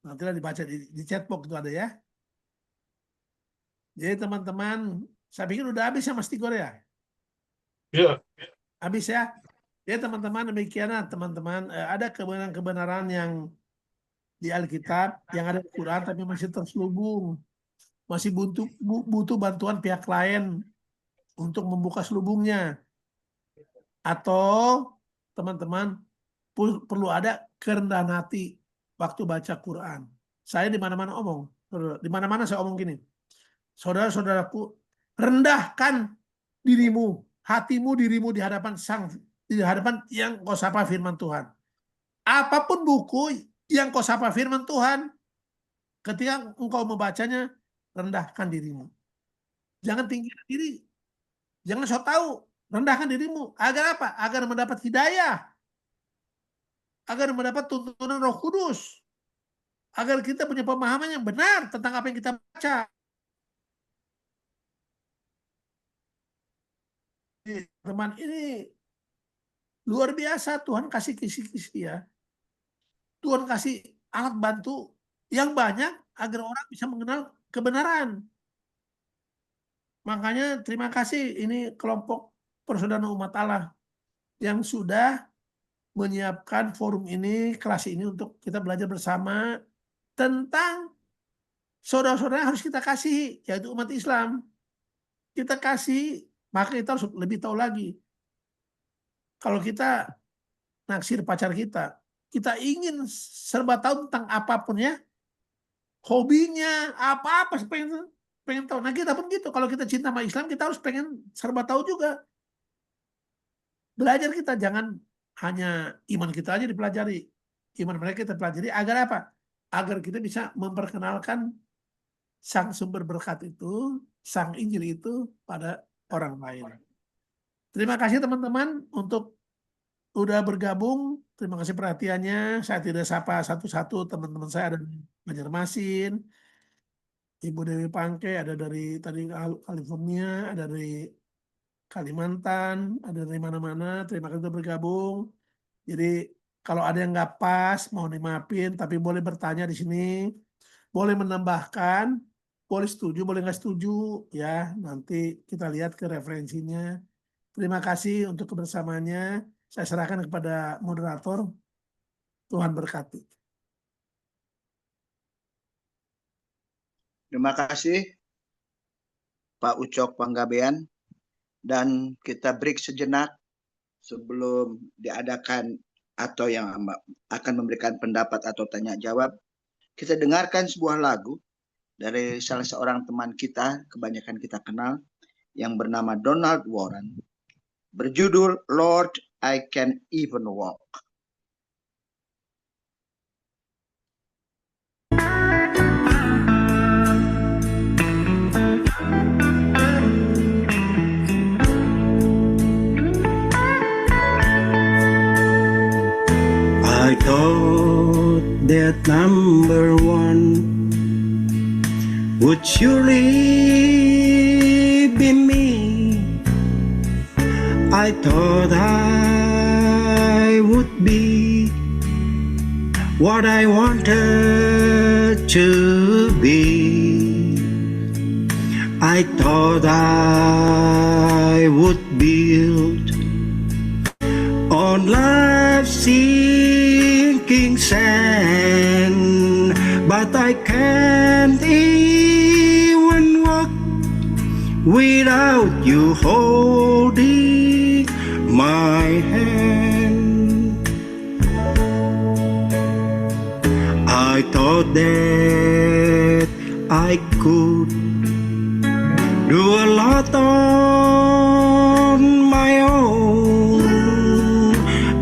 Nantilah dibaca di chatbox itu ada ya. Jadi teman-teman, saya pikir udah habis ya Mas Tigor ya? Iya. Habis ya? Ya teman-teman, demikianlah teman-teman. Ada kebenaran-kebenaran yang di Alkitab yang ada di Quran tapi masih terselubung, masih butuh bantuan pihak lain untuk membuka selubungnya, atau teman-teman perlu ada kerendahan hati waktu baca Quran. Saya di mana-mana saya omong gini, saudara-saudaraku, rendahkan dirimu, hatimu, dirimu di hadapan yang kau sapa firman Tuhan. Apapun buku yang kau sapa firman Tuhan, ketika engkau membacanya, rendahkan dirimu. Jangan tinggikan diri. Jangan sok tahu. Rendahkan dirimu. Agar apa? Agar mendapat hidayah. Agar mendapat tuntunan Roh Kudus. Agar kita punya pemahaman yang benar tentang apa yang kita baca. Teman, ini luar biasa. Tuhan kasih kisi-kisi ya. Tuhan kasih alat bantu yang banyak agar orang bisa mengenal kebenaran. Makanya terima kasih ini kelompok Persaudaraan Umat Allah yang sudah menyiapkan forum ini, kelas ini untuk kita belajar bersama tentang saudara-saudara yang harus kita kasih, yaitu umat Islam. Kita kasih, maka kita harus lebih tahu lagi. Kalau kita naksir pacar kita ingin serba tahu tentang apapun ya, hobinya, apa-apa, pengen tahu. Nah kita pun gitu, kalau kita cinta sama Islam, kita harus pengen serba tahu juga. Belajar kita, jangan hanya iman kita aja dipelajari. Iman mereka kita pelajari, agar apa? Agar kita bisa memperkenalkan sang sumber berkat itu, sang Injil itu pada orang lain. Terima kasih teman-teman untuk udah bergabung. Terima kasih perhatiannya. Saya tidak sapa satu-satu, teman-teman saya ada di Banjarmasin, Ibu Dewi Pangke ada dari tadi California, ada dari Kalimantan, ada dari mana-mana. Terima kasih sudah bergabung. Jadi kalau ada yang nggak pas, mohon dimaafin, tapi boleh bertanya di sini, boleh menambahkan, boleh setuju, boleh nggak setuju, ya. Nanti kita lihat ke referensinya. Terima kasih untuk kebersamaannya. Saya serahkan kepada moderator. Tuhan berkati. Terima kasih Pak Ucok Panggabean. Dan kita break sejenak sebelum diadakan atau yang akan memberikan pendapat atau tanya jawab. Kita dengarkan sebuah lagu dari salah seorang teman kita, kebanyakan kita kenal, yang bernama Donald Warren, berjudul Lord, I Can Even Walk. I thought that number one would surely be me. I thought I would be what I wanted to be. I thought I would build on life's sinking sand, but I can't even walk without you holding my hand. I thought that I could do a lot on my own.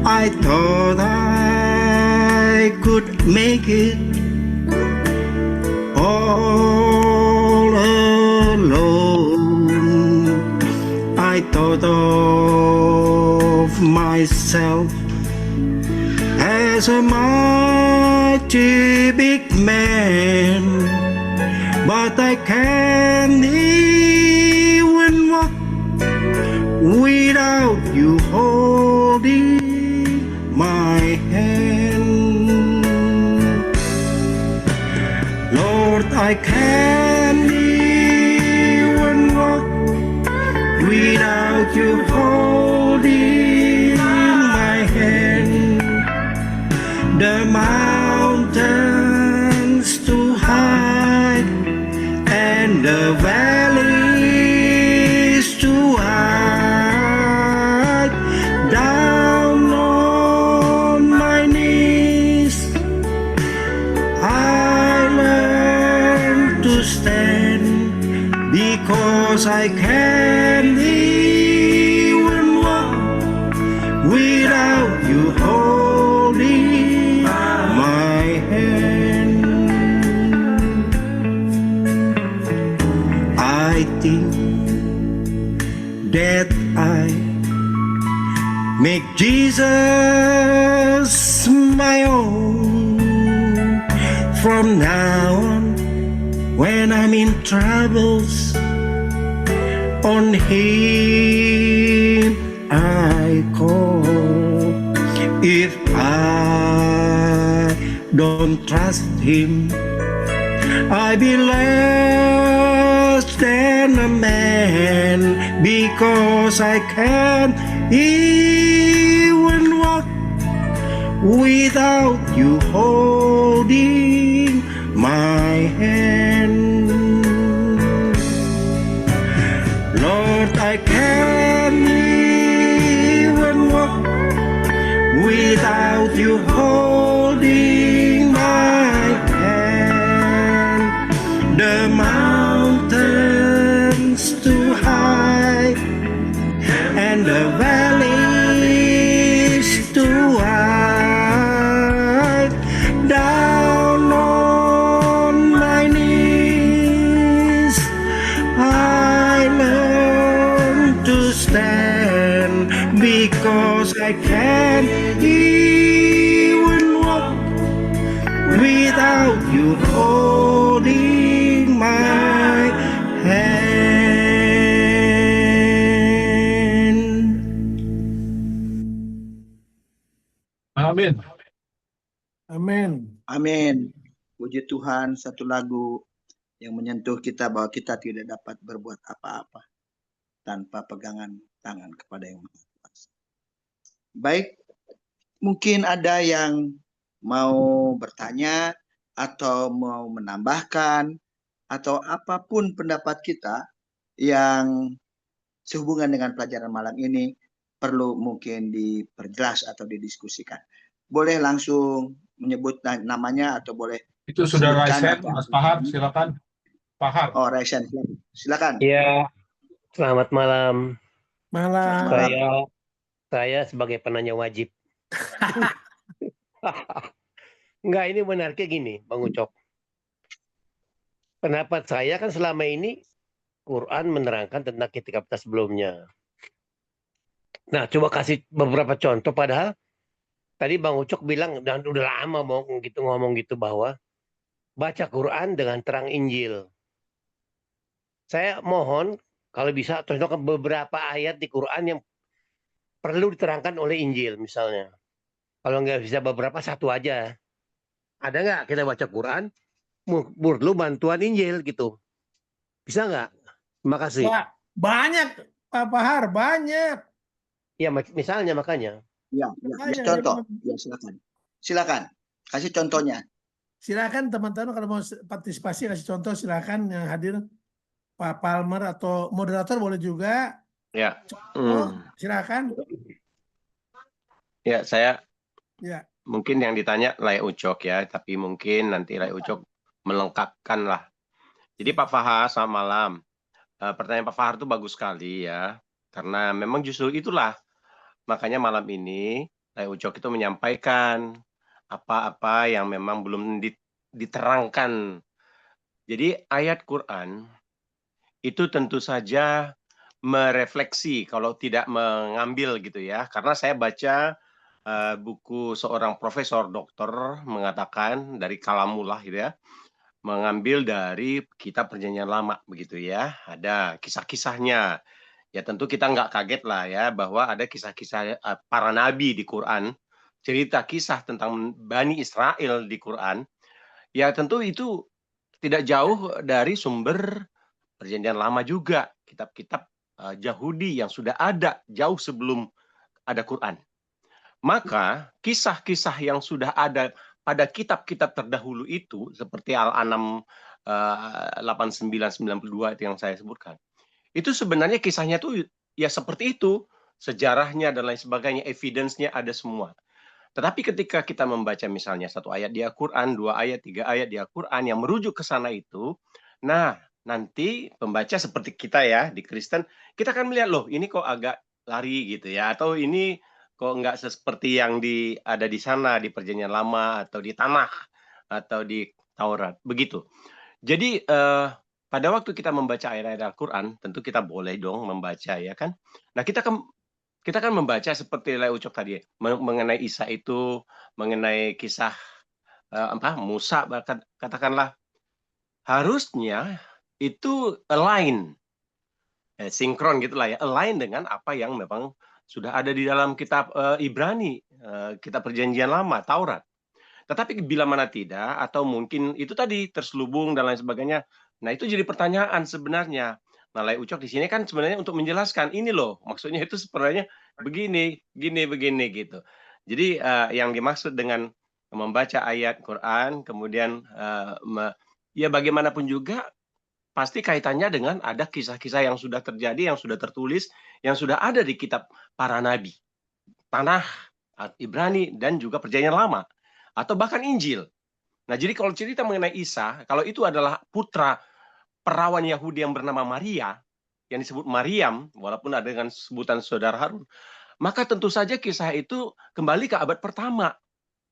I thought I could make it all alone. I thought of myself as a mighty big man, but I can't even walk without you holding my hand. Lord, I can't even walk without you holding my hand. The mountain the valleys too high. Down on my knees, I learn to stand because I can't even walk without you holding my hand. I think that I make Jesus my own. From now on, when I'm in troubles, on Him I call. If I don't trust Him, I be less than a man, because I can't even walk without you holding my hand. Lord, I can't even walk without you holding my hand. The mountains too high and the valleys too wide. Down on my knees, I learn to stand because I can't even walk without you holding my hand. Amin. Amin. Amin. Puji Tuhan, satu lagu yang menyentuh kita bahwa kita tidak dapat berbuat apa-apa tanpa pegangan tangan kepada Yang Maha Kuasa. Baik, mungkin ada yang mau bertanya atau mau menambahkan atau apapun pendapat kita yang sehubungan dengan pelajaran malam ini perlu mungkin diperjelas atau didiskusikan. Boleh langsung menyebut namanya atau boleh Itu sudah sebutkan Raisen, atau- Mas Pahar, silakan. Pahar. Oh, Raisen, silakan. Ya, selamat malam. Malam. Saya sebagai penanya wajib. Enggak, ini benarnya gini, Bang Ucok. Pendapat saya kan selama ini Quran menerangkan tentang kitab sebelumnya. Nah, coba kasih beberapa contoh, padahal tadi Bang Ucok bilang, dan udah lama ngomong gitu bahwa baca Quran dengan terang Injil. Saya mohon kalau bisa contohkan beberapa ayat di Quran yang perlu diterangkan oleh Injil misalnya. Kalau nggak bisa beberapa, satu aja. Ada nggak kita baca Quran perlu bantuan Injil gitu? Bisa nggak? Terima kasih. Wah, banyak Pak Pahar, banyak. Ya misalnya makanya. Ya, Makanya, contoh. dia Ya, silakan. Kasih contohnya. Silakan teman-teman kalau mau partisipasi kasih contoh, silakan yang hadir Pak Palmer atau moderator boleh juga. Ya. Oh, silakan. Ya, saya Ya. mungkin yang ditanya Lai Ucok ya, tapi mungkin nanti Lai Ucok melengkapkan lah. Jadi Pak Fahar, selamat malam. Pertanyaan Pak Fahar itu bagus sekali ya, karena memang justru itulah makanya malam ini Lai Ucok itu menyampaikan apa-apa yang memang belum diterangkan. Jadi ayat Quran itu tentu saja merefleksi kalau tidak mengambil gitu ya, karena saya baca buku seorang profesor doktor mengatakan dari Kalamullah gitu ya, mengambil dari kitab Perjanjian Lama begitu ya, ada kisah-kisahnya. Ya tentu kita nggak kaget lah ya bahwa ada kisah-kisah para nabi di Quran, cerita kisah tentang Bani Israel di Quran. Ya tentu itu tidak jauh dari sumber Perjanjian Lama juga, kitab-kitab Yahudi yang sudah ada jauh sebelum ada Quran. Maka kisah-kisah yang sudah ada pada kitab-kitab terdahulu itu seperti Al-An'am 8992 itu yang saya sebutkan. Itu sebenarnya kisahnya tuh ya seperti itu, sejarahnya dan lain sebagainya, evidence-nya ada semua. Tetapi ketika kita membaca misalnya satu ayat di Al-Quran, 2 ayat, 3 ayat di Al-Quran yang merujuk ke sana itu, nah nanti pembaca seperti kita ya di Kristen, kita akan melihat loh ini kok agak lari gitu ya, atau ini kok nggak seperti yang ada di sana di Perjanjian Lama atau di Tanakh atau di Taurat, begitu. Jadi pada waktu kita membaca ayat-ayat Al-Quran, tentu kita boleh dong membaca ya kan. Nah kita kan membaca seperti Lai Ucok tadi mengenai Isa itu, mengenai kisah Musa, katakanlah harusnya itu align, sinkron gitulah ya, align dengan apa yang memang sudah ada di dalam kitab Ibrani, kitab Perjanjian Lama, Taurat. Tetapi bila mana tidak, atau mungkin itu tadi terselubung dan lain sebagainya, nah itu jadi pertanyaan sebenarnya. Nah, Lai Ucok di sini kan sebenarnya untuk menjelaskan ini loh, maksudnya itu sebenarnya begini gitu. Jadi yang dimaksud dengan membaca ayat Quran, kemudian ya bagaimanapun juga pasti kaitannya dengan ada kisah-kisah yang sudah terjadi, yang sudah tertulis, yang sudah ada di kitab para nabi, Tanakh, Ibrani, dan juga Perjanjian Lama. Atau bahkan Injil. Nah, jadi kalau cerita mengenai Isa, kalau itu adalah putra perawan Yahudi yang bernama Maria, yang disebut Maryam, walaupun ada dengan sebutan saudara Harun, maka tentu saja kisah itu kembali ke abad pertama.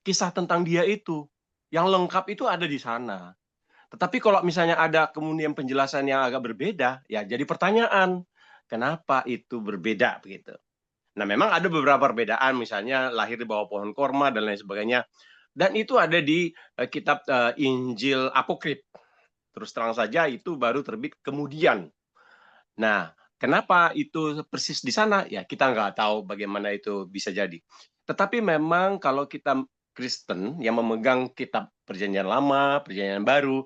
Kisah tentang dia itu, yang lengkap itu ada di sana. Tetapi kalau misalnya ada kemudian penjelasan yang agak berbeda, ya jadi pertanyaan, kenapa itu berbeda begitu? Nah, memang ada beberapa perbedaan, misalnya lahir di bawah pohon korma dan lain sebagainya. Dan itu ada di kitab Injil Apokrif. Terus terang saja itu baru terbit kemudian. Nah, kenapa itu persis di sana? Ya, kita nggak tahu bagaimana itu bisa jadi. Tetapi memang kalau kita Kristen yang memegang kitab Perjanjian Lama, Perjanjian Baru,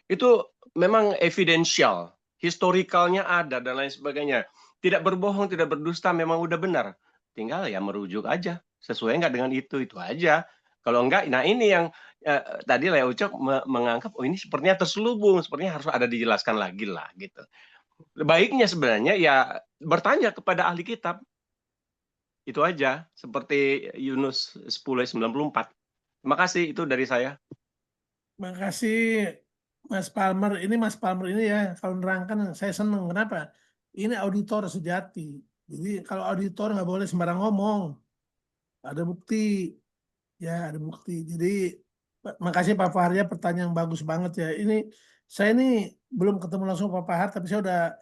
itu memang evidensial, historikalnya ada dan lain sebagainya. Tidak berbohong, tidak berdusta, memang udah benar. Tinggal ya merujuk aja. Sesuai nggak dengan itu aja. Kalau enggak, nah ini yang tadi Lai Ucok menganggap, oh ini sepertinya terselubung, sepertinya harus ada dijelaskan lagi lah gitu. Baiknya sebenarnya ya bertanya kepada ahli kitab. Itu aja, seperti Yunus 10:94. Terima kasih, itu dari saya. Terima kasih Mas Palmer. Ini Mas Palmer ini ya, kalau nerangkan saya seneng. Kenapa? Ini auditor sejati. Jadi kalau auditor nggak boleh sembarang ngomong. Ada bukti. Ya, ada bukti. Jadi makasih Pak Fahar ya, pertanyaan yang bagus banget ya. Saya ini belum ketemu langsung Pak Fahar, tapi saya udah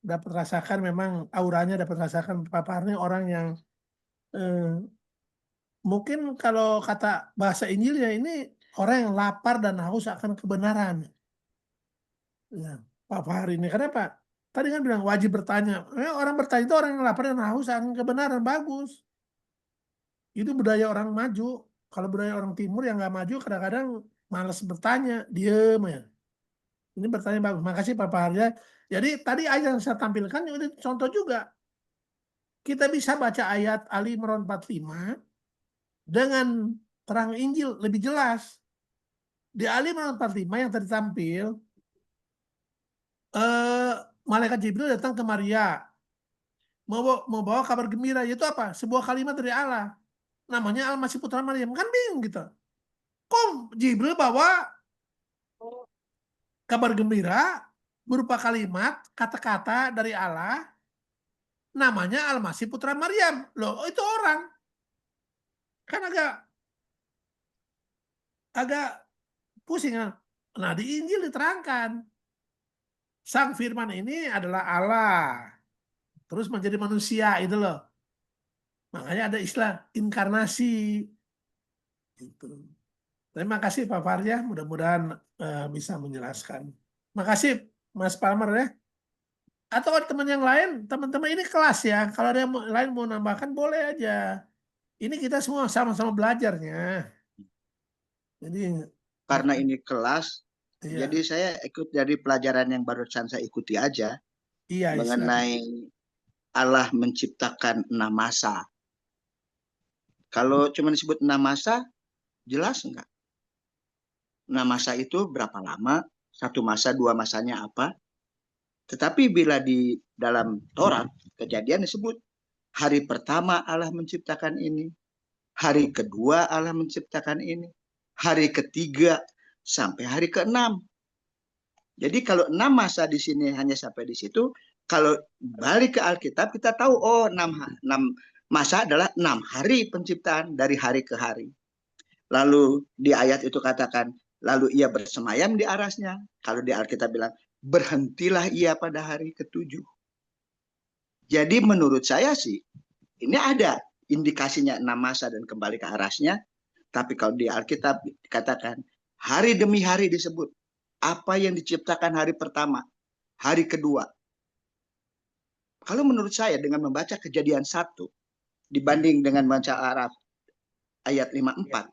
dapat rasakan, memang auranya dapat rasakan. Pak Fahar ini orang yang mungkin kalau kata bahasa Injil ya, ini orang yang lapar dan haus akan kebenaran. Ya, Pak Fahar ini kenapa? Tadi kan bilang wajib bertanya. Orang bertanya itu orang yang lapar dan haus akan kebenaran, bagus. Itu budaya orang maju. Kalau budaya orang timur yang nggak maju kadang-kadang malas bertanya, diem ya. Ini bertanya bagus. Makasih Pak Fahar ya. Jadi tadi ayat yang saya tampilkan ini contoh juga. Kita bisa baca ayat Ali Imran 45 dengan terang Injil lebih jelas. Di Ali Imran 45 yang tadi tampil, malaikat Jibril datang ke Maria, membawa kabar gembira. Itu apa? Sebuah kalimat dari Allah. Namanya Al-Masih Putra Maryam. Kan bingung gitu. Kok Jibril bawa kabar gembira berupa kalimat, kata-kata dari Allah, namanya Al-Masih Putra Maryam. Loh, itu orang. Kan agak pusing. Nah, di Injil diterangkan. Sang Firman ini adalah Allah. Terus menjadi manusia, itu loh. Makanya ada istilah inkarnasi. Gitu. Terima kasih Pak Farja, mudah-mudahan bisa menjelaskan. Makasih Mas Palmer ya. Atau teman yang lain, teman-teman ini kelas ya. Kalau ada yang lain mau nambahkan boleh aja. Ini kita semua sama-sama belajarnya. Jadi Karena ini kelas, iya. jadi saya ikut dari pelajaran yang barusan saya ikuti aja Iya, mengenai Allah menciptakan 6 masa. Kalau cuma disebut 6 masa, jelas enggak? 6 masa itu berapa lama satu masa, dua masanya apa. Tetapi bila di dalam Taurat, Kejadian disebut hari pertama Allah menciptakan ini, hari kedua Allah menciptakan ini, hari ketiga sampai hari ke-6. Jadi kalau 6 masa di sini hanya sampai di situ, kalau balik ke Alkitab kita tahu oh 6 masa adalah 6 hari penciptaan dari hari ke hari. Lalu di ayat itu katakan, lalu ia bersemayam di arasnya. Kalau di Alkitab bilang, berhentilah ia pada hari ke-7. Jadi menurut saya sih, ini ada indikasinya 6 masa dan kembali ke arasnya. Tapi kalau di Alkitab dikatakan, hari demi hari disebut. Apa yang diciptakan hari pertama, hari kedua. Kalau menurut saya dengan membaca Kejadian 1, dibanding dengan membaca Araf ayat 54,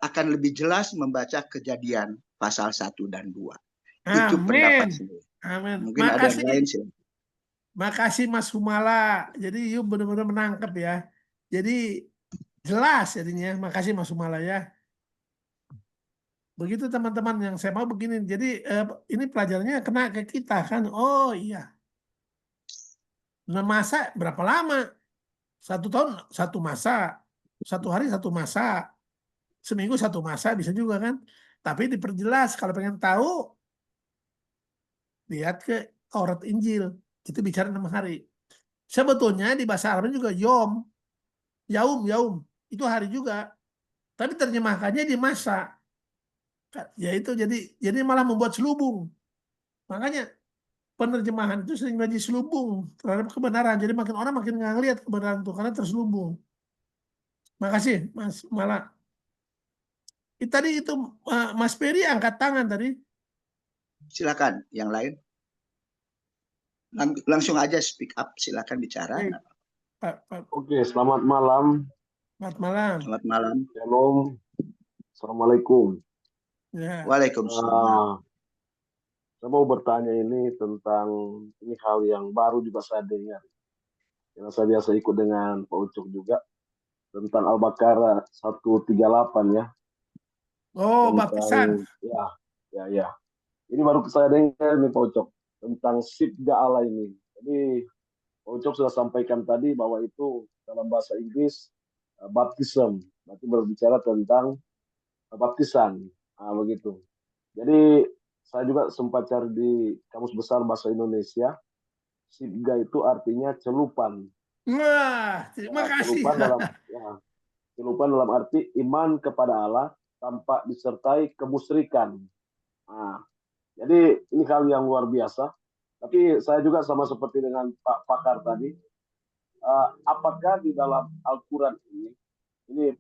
akan lebih jelas membaca Kejadian pasal 1 dan 2. Itu pendapat saya. Amin. Mungkin ada yang lain sih. Makasih Mas Humala. Jadi you benar-benar menangkap ya. Jadi jelas jadinya. Makasih Mas Humala ya. Begitu teman-teman yang saya mau begini. Jadi ini pelajarannya kena ke kita kan. Oh iya. Nah, masa berapa lama? 1 tahun 1 masa. 1 hari 1 masa. Seminggu 1 masa bisa juga kan. Tapi diperjelas kalau pengen tahu. Lihat ke Taurat Injil. Itu bicara 6 hari. Sebetulnya di bahasa Arabnya juga yom. Yaum. Itu hari juga. Tapi terjemahkannya di masa. Ya itu jadi malah membuat selubung. Makanya penerjemahan itu sering jadi selubung terhadap kebenaran. Jadi makin orang makin nggak ngelihat kebenaran itu karena terselubung. Makasih Mas Mala. Tadi itu Mas Peri angkat tangan tadi. Silakan yang lain. Langsung aja speak up, silakan bicara. Oke, selamat malam. Selamat malam. Selamat malam. Shalom. Assalamualaikum. Ya. Waalaikumsalam. Saya mau bertanya ini tentang ini hal yang baru juga saya dengar. Karena saya biasa ikut dengan Pak Ucok juga tentang Al-Baqarah 138 ya. Oh, tentang, baptisan. Ya. Ini baru saya dengar nih Pak Ucok tentang Sibga Allah ini. Jadi Pak Ucok sudah sampaikan tadi bahwa itu dalam bahasa Inggris baptism, berarti berbicara tentang baptisan. Begitu. Jadi saya juga sempat cari di Kamus Besar Bahasa Indonesia. Sibga itu artinya celupan. Wah, terima kasih. Celupan dalam arti iman kepada Allah tanpa disertai kemusyrikan. Jadi ini hal yang luar biasa. Tapi saya juga sama seperti dengan Pak Pakar tadi. Apakah di dalam Al-Quran ini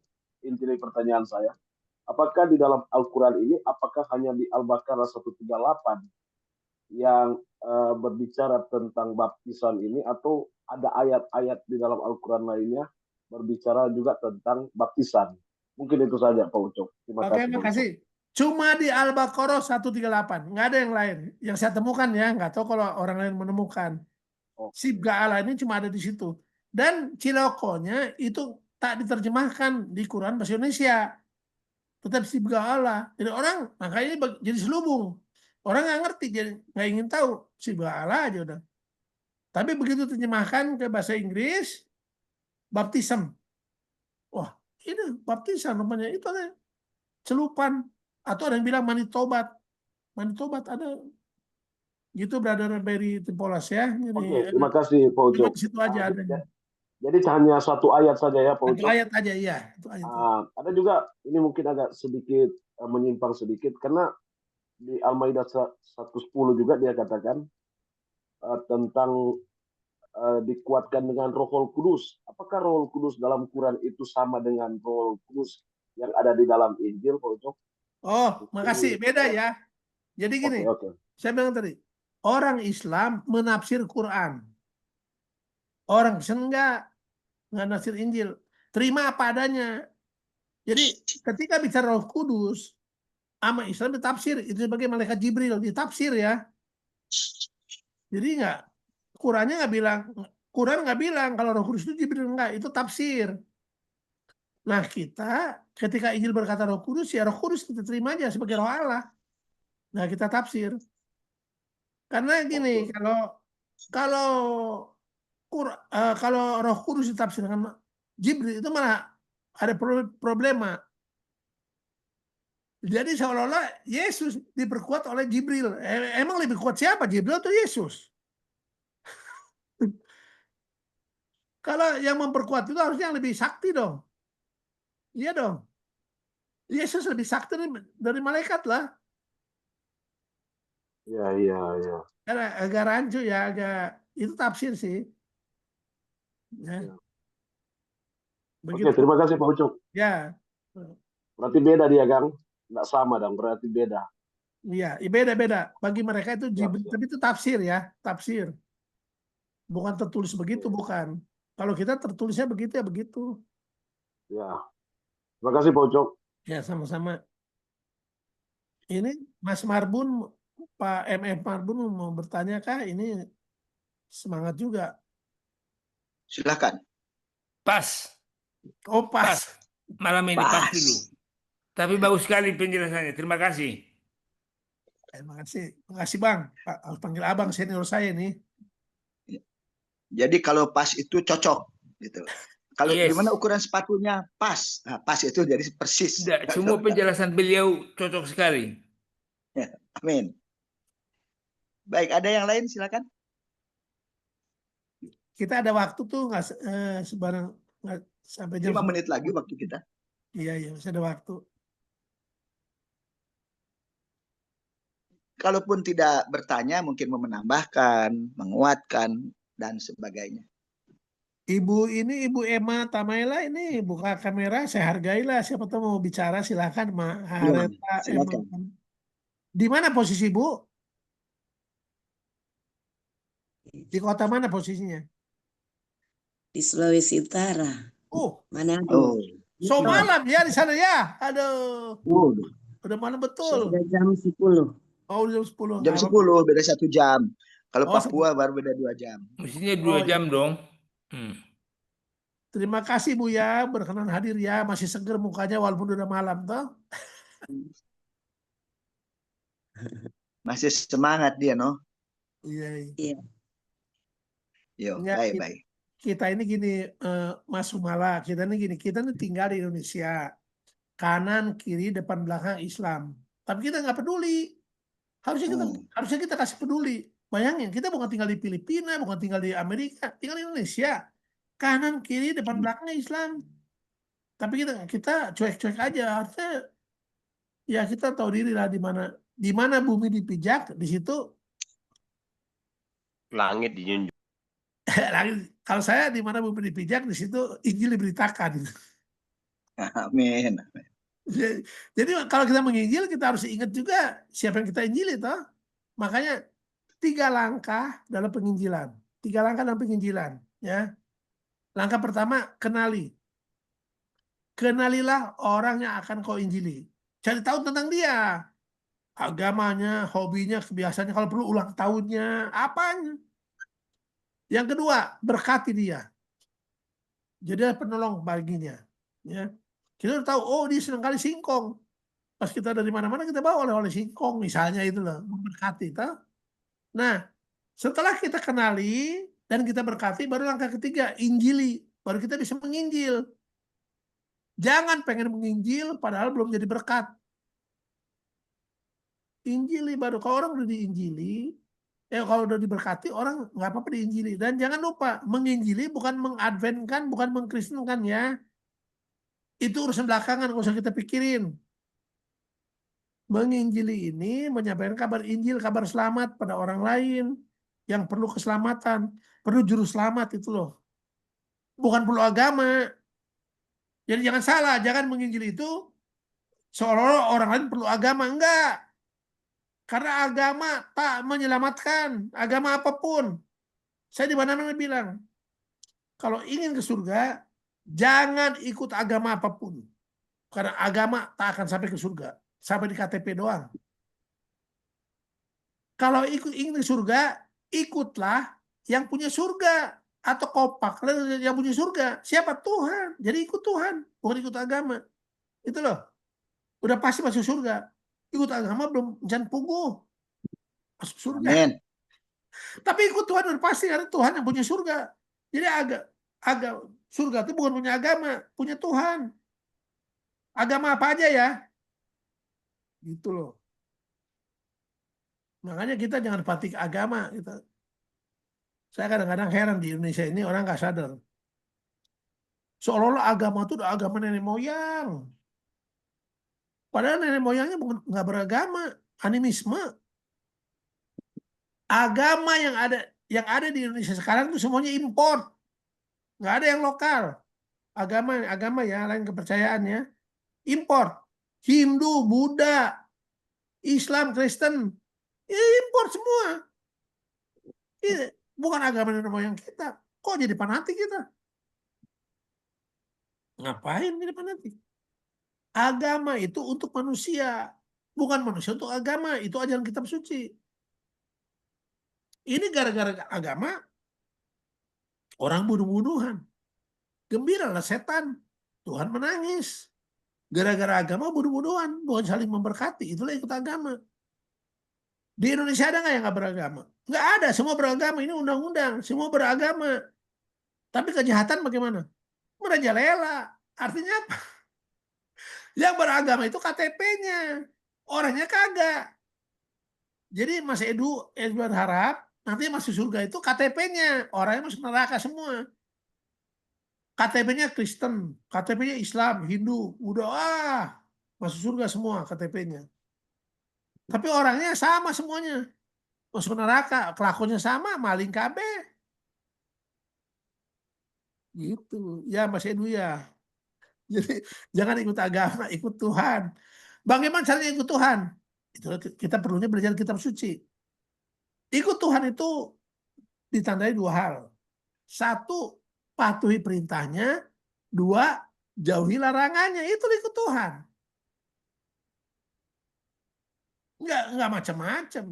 inti dari pertanyaan saya, apakah di dalam Al-Quran ini, apakah hanya di Al-Baqarah 138 yang berbicara tentang baptisan ini, atau ada ayat-ayat di dalam Al-Quran lainnya berbicara juga tentang baptisan? Mungkin itu saja Pak Ucok. Terima kasih. Cuma di Al-Baqarah 138, nggak ada yang lain. Yang saya temukan ya, nggak tahu kalau orang lain menemukan. Sibga Allah ini cuma ada di situ. Dan cilokonya itu tak diterjemahkan di Quran bahasa Indonesia. Tetap Sibga Allah. Jadi orang, makanya jadi selubung. Orang nggak ngerti, jadi nggak ingin tahu. Sibga Allah aja udah. Tapi begitu terjemahkan ke bahasa Inggris, baptism. Wah, ini baptisan namanya. Itu ada celupan. Atau ada yang bilang mani tobat. Mani tobat ada. Gitu Brother Barry Tempolas ya. Oke, terima kasih Pak Ucok. Di situ aja adanya. Jadi hanya 1 ayat saja ya Pak Ucok? 1 ayat aja, iya. Ada juga, ini mungkin agak sedikit menyimpang sedikit, karena di Al-Maidah 110 juga dia katakan tentang dikuatkan dengan Rohul Kudus. Apakah Rohul Kudus dalam Quran itu sama dengan Rohul Kudus yang ada di dalam Injil Pak Ucok? Oh, makasih. Beda ya. Jadi gini, saya bilang tadi, orang Islam menafsir Quran. Orang Kristen nggak nafsir Injil. Terima apa adanya. Jadi ketika bicara Roh Kudus, sama Islam ditafsir. Itu sebagai malaikat Jibril. Ditafsir ya. Jadi Quran nggak bilang kalau Roh Kudus itu Jibril. Enggak, itu tafsir. Nah kita ketika Injil berkata Roh Kudus, ya Roh Kudus kita terima aja sebagai Roh Allah. Nah, kita tafsir. Karena gini, kalau kalau Roh Kudus ditafsirkan Jibril itu malah ada problema. Jadi seolah-olah Yesus diperkuat oleh Jibril. Emang lebih kuat siapa? Jibril atau Yesus? Kalau yang memperkuat itu harusnya yang lebih sakti dong. Iya dong. Yesus lebih sakti dari malaikat lah. Iya. Karena agak rancu ya, itu tafsir sih. Ya. Ya. Begitu. Oke, terima kasih Pak Ucok. Ya. Berarti beda dia, Kang. Nggak sama dong, berarti beda. Iya, beda-beda. Bagi mereka itu Jibril, Siap. tapi itu tafsir ya, tafsir. Bukan tertulis begitu, bukan. Kalau kita tertulisnya begitu ya begitu. Ya. Terima kasih Pak Ucok. Ya, sama-sama. Ini Mas Marbun, Pak MF Marbun mau bertanya kah? Ini semangat juga. Silakan. Pas. Oh, pas. Malam ini pas dulu. Tapi bagus sekali penjelasannya. Terima kasih. Terima kasih Bang. Pak, harus panggil Abang, senior saya nih. Jadi kalau pas itu cocok gitu. Kalau Yes. gimana ukuran sepatunya pas. Nah, pas itu jadi persis. Tidak, semua penjelasan beliau cocok sekali. Ya, amin. Baik, ada yang lain silakan. Kita ada waktu tuh nggak sebarang nggak sampai jam 5 menit lagi waktu kita. Iya, masih ada waktu. Kalaupun tidak bertanya, mungkin mau menambahkan, menguatkan, dan sebagainya. Ibu Emma Tamaela ini buka kamera, saya hargailah. Siapa tahu mau bicara, silakan Hareta. Silakan. Di mana posisi Bu? Di kota mana posisinya? Di Sulawesi Utara. Manado. So malam ya di sana ya. Aduh. Udah malam betul. Sudah jam 10. Oh, jam 10. Jam 10, beda 1 jam. Kalau Papua baru beda 2 jam. Mestinya 2 jam dong. Terima kasih Bu ya, berkenan hadir ya. Masih seger mukanya walaupun udah malam toh. Masih semangat dia, no? Iya. Yo, Ya, baik. Kita ini gini, Mas Sumala, kita ini tinggal di Indonesia. Kanan, kiri, depan, belakang Islam. Tapi kita nggak peduli. Harusnya kita kasih peduli. Bayangin, kita bukan tinggal di Filipina, bukan tinggal di Amerika, tinggal di Indonesia. Kanan, kiri, depan, belakang Islam. Tapi kita cuek-cuek aja. Harusnya ya kita tahu diri lah di mana bumi dipijak, di situ Langit dijunjung. kalau saya di mana bumi dipijak, di situ Injil diberitakan. Amin. Jadi kalau kita menginjil, kita harus ingat juga siapa yang kita injili toh. Makanya 3 langkah dalam penginjilan. 3 langkah dalam penginjilan, ya. Langkah pertama, kenali. Kenalilah orang yang akan kau injili. Cari tahu tentang dia. Agamanya, hobinya, kebiasaannya, kalau perlu ulang tahunnya, apanya. Yang kedua, berkati dia. Jadi penolong baginya, ya. Kita udah tahu, oh dia senang kali singkong. Pas kita dari mana-mana kita bawa oleh singkong, misalnya itu loh, memberkati. Toh? Nah, setelah kita kenali dan kita berkati, baru langkah ketiga, injili. Baru kita bisa menginjil. Jangan pengen menginjil padahal belum jadi berkat. Injili baru, kalau orang udah diinjili, kalau udah diberkati, orang nggak apa-apa diinjili. Dan jangan lupa, menginjili bukan mengadventkan, bukan mengkristenkan ya. Itu urusan belakangan, nggak usah kita pikirin. Menginjili ini menyampaikan kabar Injil, kabar selamat pada orang lain yang perlu keselamatan, perlu juru selamat itu loh. Bukan perlu agama. Jadi jangan salah, jangan menginjili itu seolah-olah orang lain perlu agama, enggak. Karena agama tak menyelamatkan, agama apapun. Saya di mana-mana bilang, kalau ingin ke surga, jangan ikut agama apapun. Karena agama tak akan sampai ke surga. Sampai di KTP doang. Kalau ingin ke surga, ikutlah yang punya surga. Atau kopak yang punya surga. Siapa? Tuhan. Jadi ikut Tuhan. Bukan ikut agama. Itu loh. Udah pasti masuk surga. Ikut agama belum jangan puguh. Masuk surga. Amin. Tapi ikut Tuhan udah pasti karena Tuhan yang punya surga. Jadi agak surga itu bukan punya agama, punya Tuhan. Agama apa aja ya? Gitu loh. Makanya kita jangan fanatik agama. Saya kadang-kadang heran di Indonesia ini orang nggak sadar. Seolah-olah agama itu udah agama nenek moyang. Padahal nenek moyangnya bukan nggak beragama, animisme. Agama yang ada di Indonesia sekarang itu semuanya import, nggak ada yang lokal. Agama ya lain kepercayaannya import. Hindu, Buddha, Islam, Kristen, ya import semua. Ini bukan agama nenek moyang kita. Kok jadi fanatik kita? Ngapain jadi fanatik? Agama itu untuk manusia, bukan manusia untuk agama. Itu ajaran kitab suci. Ini gara-gara agama orang bunuh-bunuhan. Gembiralah setan, Tuhan menangis. Gara-gara agama bunuh-bunuhan, bukan saling memberkati. Itulah ikut agama. Di Indonesia ada nggak yang nggak beragama? Nggak ada, semua beragama. Ini undang-undang, semua beragama. Tapi kejahatan bagaimana? Merajalela. Artinya apa? Yang beragama itu KTP-nya. Orangnya kagak. Jadi Mas Edu berharap nanti masuk surga itu KTP-nya. Orangnya masuk neraka semua. KTP-nya Kristen, KTP-nya Islam, Hindu. Udah masuk surga semua KTP-nya. Tapi orangnya sama semuanya. Masuk neraka, kelakuannya sama, maling KB. Gitu. Ya Mas Edu ya. Jadi jangan ikut agama, ikut Tuhan. Bagaimana caranya ikut Tuhan? Itu kita perlunya belajar kitab suci. Ikut Tuhan itu ditandai dua hal. Satu, patuhi perintahnya. Dua, jauhi larangannya. Itu ikut Tuhan. Enggak macam-macam.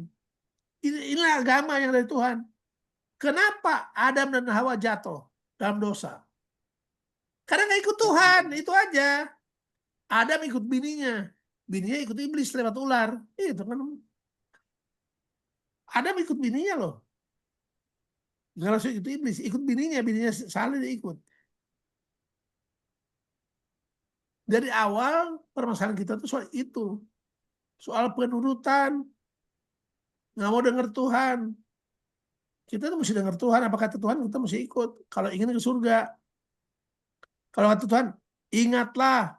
Inilah agama yang dari Tuhan. Kenapa Adam dan Hawa jatuh dalam dosa? Karena nggak ikut Tuhan, itu aja. Adam ikut bininya ikut iblis lewat ular. Itu kan. Adam ikut bininya loh. Nggak langsung ikut iblis, ikut bininya salah dia ikut. Dari awal permasalahan kita tuh soal itu. Soal penurutan. Nggak mau dengar Tuhan. Kita tuh mesti dengar Tuhan, apa kata Tuhan kita mesti ikut. Kalau ingin ke surga. Kalau kata Tuhan, ingatlah,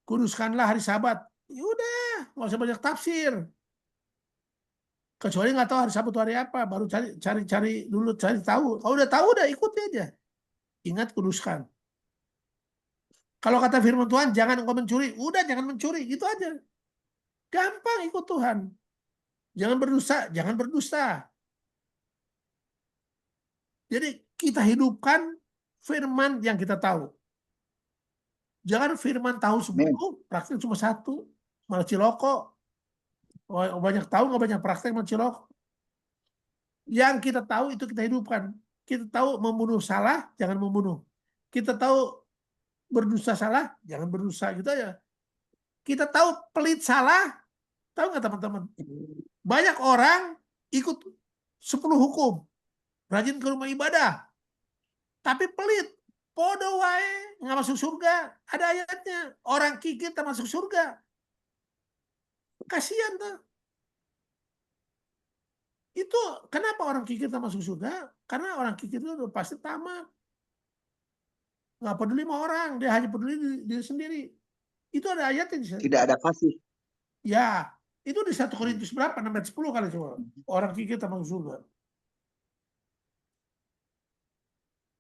kuduskanlah hari Sabat. Yaudah, nggak usah banyak tafsir. Kecuali nggak tahu hari Sabat itu hari apa, baru cari dulu, cari tahu. Kalau udah tahu, udah ikuti aja. Ingat, kuduskan. Kalau kata firman Tuhan, jangan engkau mencuri. Udah, jangan mencuri, gitu aja. Gampang ikut Tuhan. Jangan berdusta. Jadi kita hidupkan firman yang kita tahu. Jangan firman tahu 10, praktek cuma 1. Malah ciloko. Banyak tahu, nggak banyak praktek, malah ciloko. Yang kita tahu itu kita hidupkan. Kita tahu membunuh salah, jangan membunuh. Kita tahu berdusta salah, jangan berdusta, gitu aja. Kita tahu pelit salah, tahu nggak teman-teman? Banyak orang ikut 10 hukum. Rajin ke rumah ibadah. Tapi pelit. Podo wae, nggak masuk surga. Ada ayatnya. Orang kikir tak masuk surga. Kasihan tuh. Itu kenapa orang kikir tak masuk surga? Karena orang kikir itu pasti tamak. Nggak peduli sama orang. Dia hanya peduli diri sendiri. Itu ada ayatnya. Tidak ada kasih. Ya. Itu di 1 Korintus berapa? 6-10 kali coba. Orang kikir tak masuk surga.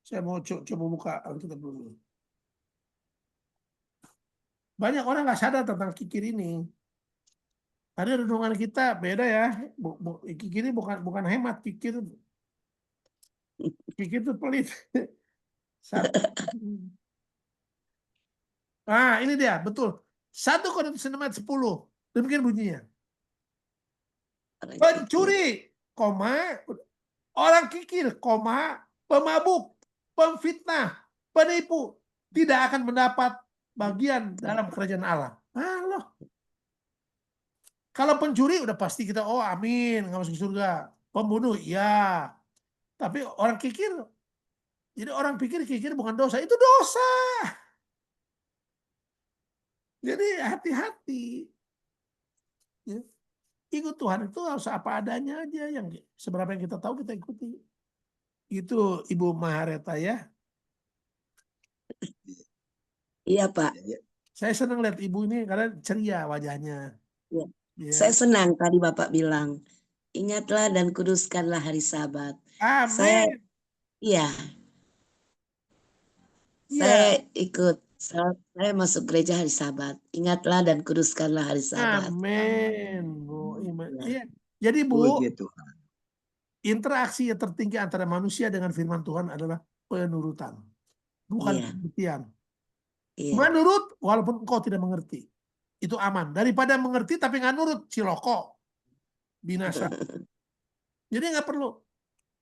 Saya mau coba buka Alkitab dulu. Banyak orang nggak sadar tentang kikir ini. Ada renungan kita beda ya. Kikir ini bukan hemat, kikir itu pelit. Nah, ini dia, betul. 1 Korintus 6-10. Demikian bunyinya. Pencuri, orang kikir, pemabuk, pemfitnah, penipu tidak akan mendapat bagian dalam kerajaan Allah. Loh. Kalau pencuri udah pasti kita, oh amin, nggak masuk surga. Pembunuh, ya. Tapi orang kikir, jadi orang pikir kikir bukan dosa, itu dosa. Jadi hati-hati. Ya. Ikut Tuhan itu harus apa adanya aja, yang seberapa yang kita tahu kita ikuti. Itu Ibu Mahareta ya. Iya Pak. Saya senang lihat Ibu ini karena ceria wajahnya. Ya. Ya. Saya senang tadi Bapak bilang, ingatlah dan kuduskanlah hari Sabat. Amin. Iya. Saya ikut. Saya masuk gereja hari Sabat. Ingatlah dan kuduskanlah hari Sabat. Amin. Bu. Ya. Jadi Bu, interaksi yang tertinggi antara manusia dengan firman Tuhan adalah penurutan. Bukan pengertian. Menurut walaupun engkau tidak mengerti. Itu aman. Daripada mengerti tapi nggak nurut, ciloko. Binasa. Jadi nggak perlu.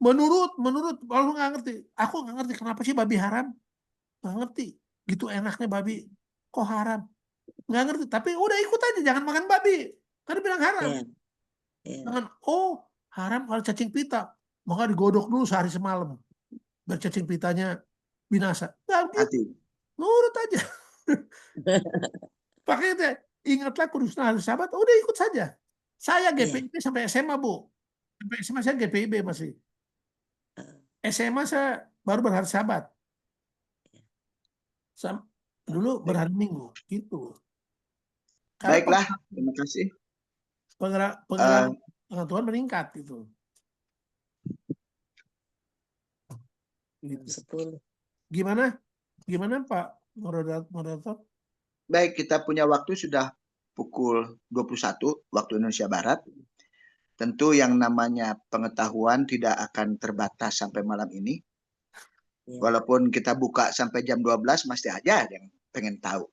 Menurut walaupun nggak ngerti. Aku nggak ngerti kenapa sih babi haram. Nggak ngerti. Gitu enaknya babi. Kok haram? Nggak ngerti. Tapi udah ikut aja. Jangan makan babi. Karena bilang haram. Jangan, oh haram kalau cacing pita. Maka digodok dulu sehari semalam. Biar cacing pitanya binasa. Nggak gitu. Nurut aja. Pakainya ingatlah kudusnya hari Sabat. Udah ikut saja. Saya GPIB sampai SMA Bu. Sampai SMA saya GPIB masih. SMA saya baru berhari Sabat. Dulu berhari Minggu gitu. Baiklah, terima kasih. Pengalaman Tuhan meningkat gitu. Gimana Pak moderator? Baik, kita punya waktu sudah pukul 21 waktu Indonesia Barat. Tentu yang namanya pengetahuan tidak akan terbatas sampai malam ini. Walaupun kita buka sampai jam 12 masih aja yang pengen tahu.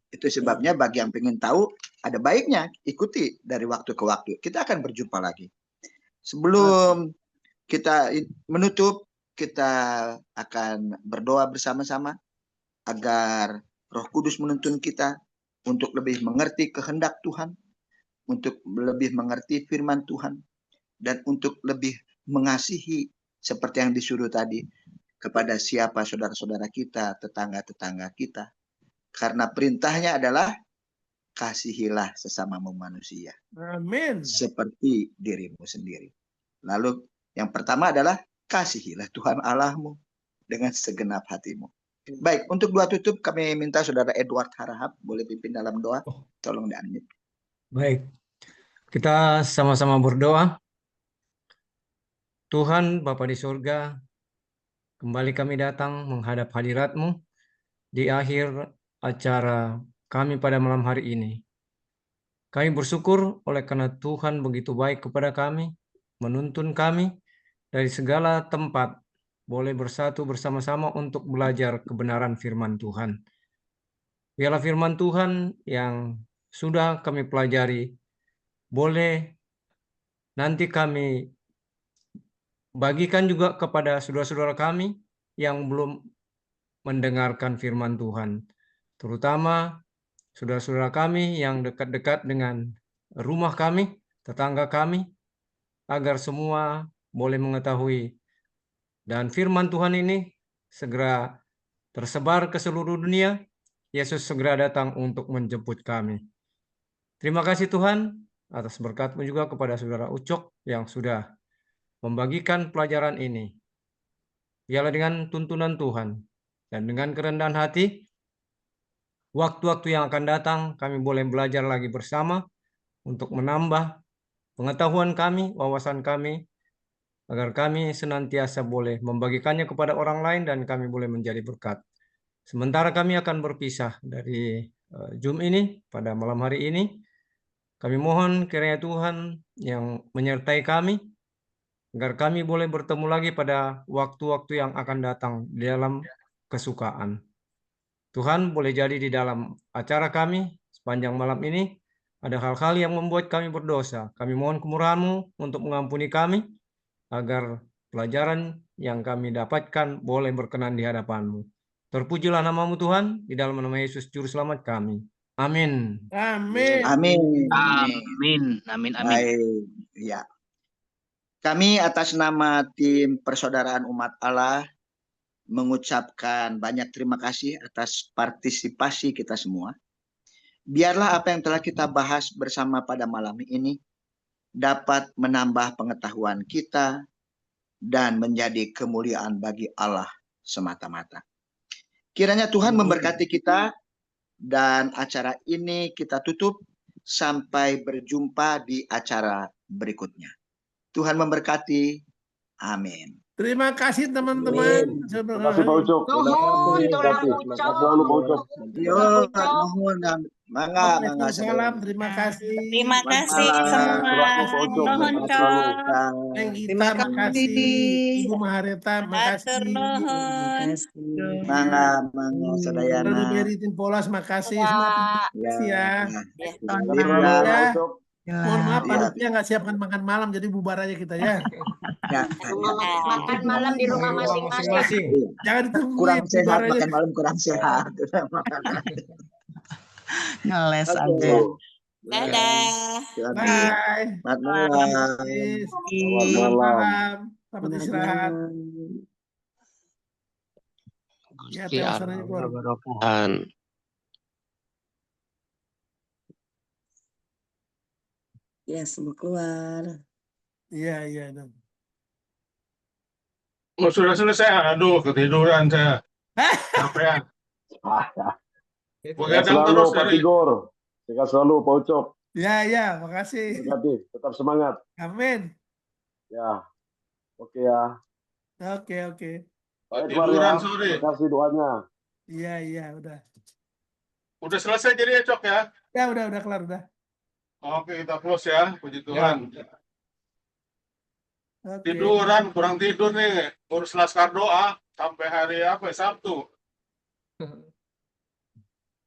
Itu sebabnya bagi yang pengen tahu ada baiknya ikuti dari waktu ke waktu. Kita akan berjumpa lagi. Sebelum kita menutup, kita akan berdoa bersama-sama agar Roh Kudus menuntun kita untuk lebih mengerti kehendak Tuhan, untuk lebih mengerti firman Tuhan, dan untuk lebih mengasihi seperti yang disuruh tadi kepada siapa saudara-saudara kita, tetangga-tetangga kita. Karena perintahnya adalah kasihilah sesamamu manusia. Amin. Seperti dirimu sendiri. Lalu yang pertama adalah kasihilah Tuhan Allahmu dengan segenap hatimu. Baik, untuk doa tutup kami minta Saudara Edward Harahap boleh pimpin dalam doa. Tolong di-unmute. Baik, kita sama-sama berdoa. Tuhan Bapa di surga, kembali kami datang menghadap hadirat-Mu di akhir acara kami pada malam hari ini. Kami bersyukur oleh karena Tuhan begitu baik kepada kami, menuntun kami dari segala tempat, boleh bersatu bersama-sama untuk belajar kebenaran firman Tuhan. Biarlah firman Tuhan yang sudah kami pelajari, boleh nanti kami bagikan juga kepada saudara-saudara kami yang belum mendengarkan firman Tuhan. Terutama saudara-saudara kami yang dekat-dekat dengan rumah kami, tetangga kami, agar semua boleh mengetahui. Dan firman Tuhan ini segera tersebar ke seluruh dunia. Yesus segera datang untuk menjemput kami. Terima kasih Tuhan atas berkat-Mu juga kepada Saudara Ucok yang sudah membagikan pelajaran ini. Biarlah dengan tuntunan Tuhan dan dengan kerendahan hati, waktu-waktu yang akan datang kami boleh belajar lagi bersama untuk menambah pengetahuan kami, wawasan kami, agar kami senantiasa boleh membagikannya kepada orang lain dan kami boleh menjadi berkat. Sementara kami akan berpisah dari Zoom ini pada malam hari ini, kami mohon kiranya Tuhan yang menyertai kami, agar kami boleh bertemu lagi pada waktu-waktu yang akan datang di dalam kesukaan. Tuhan boleh jadi di dalam acara kami sepanjang malam ini, ada hal-hal yang membuat kami berdosa. Kami mohon kemurahan-Mu untuk mengampuni kami, agar pelajaran yang kami dapatkan boleh berkenan di hadapan-Mu. Terpujilah nama-Mu Tuhan, di dalam nama Yesus Juru Selamat kami. Amin. Amin. Amin. Amin. Amin. Amin. Baik, ya. Kami atas nama tim Persaudaraan Umat Allah mengucapkan banyak terima kasih atas partisipasi kita semua. Biarlah apa yang telah kita bahas bersama pada malam ini dapat menambah pengetahuan kita dan menjadi kemuliaan bagi Allah semata-mata. Kiranya Tuhan memberkati kita dan acara ini kita tutup sampai berjumpa di acara berikutnya. Tuhan memberkati. Amin. Terima kasih teman-teman. Terima kasih Pak Ucok. Terima kasih selalu Pak Ucok. Yo, mohon mangga Salam, terima kasih. Terima kasih semua. Nuhun, Cok. Terima kasih. Ibu Mahareta, makasih. Mangga sadayana. Rani Beri Timpolas, makasih. Semua terima kasih ya. Mohon maaf panitia nggak siapkan makan malam, jadi bubar aja kita ya. Makan malam di rumah masing-masing. Jangan ditungguin. Kurang sehat, bubar aja. makan malam kurang sehat. Ngeles Oke. aja. Dadah. Bye. Selamat malam. Selamat malam. Selamat istirahat. Ya, Gusti teleponnya keluar. Allah berkahan. Ya, semua keluar. Iya, iya. Dan. Oh, sudah selesai. Aduh, ketiduran saya. Capean. Sehat Begadang selalu terus Pak dari Tigor. Sehat selalu Pak Ucok. Ya, ya, makasih. Berkati, tetap semangat. Amin. Ya, oke ya. Oke, oke. Baik, Pak tiduran ya. sore. Terima kasih doanya. Iya, iya, udah. Udah selesai jadi ya, Cok ya? Ya, udah kelar, udah. Oke, kita close ya. Puji Tuhan. Oke. Tiduran, kurang tidur nih. Urus laskar doa sampai hari apa? Sabtu.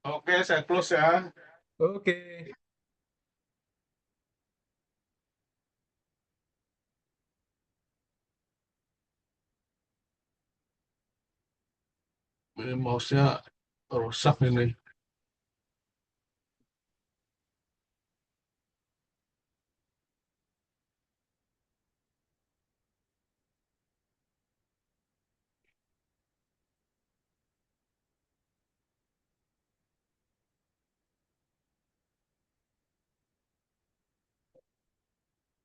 Oke, saya close ya. Oke. Ini mouse-nya rusak ini.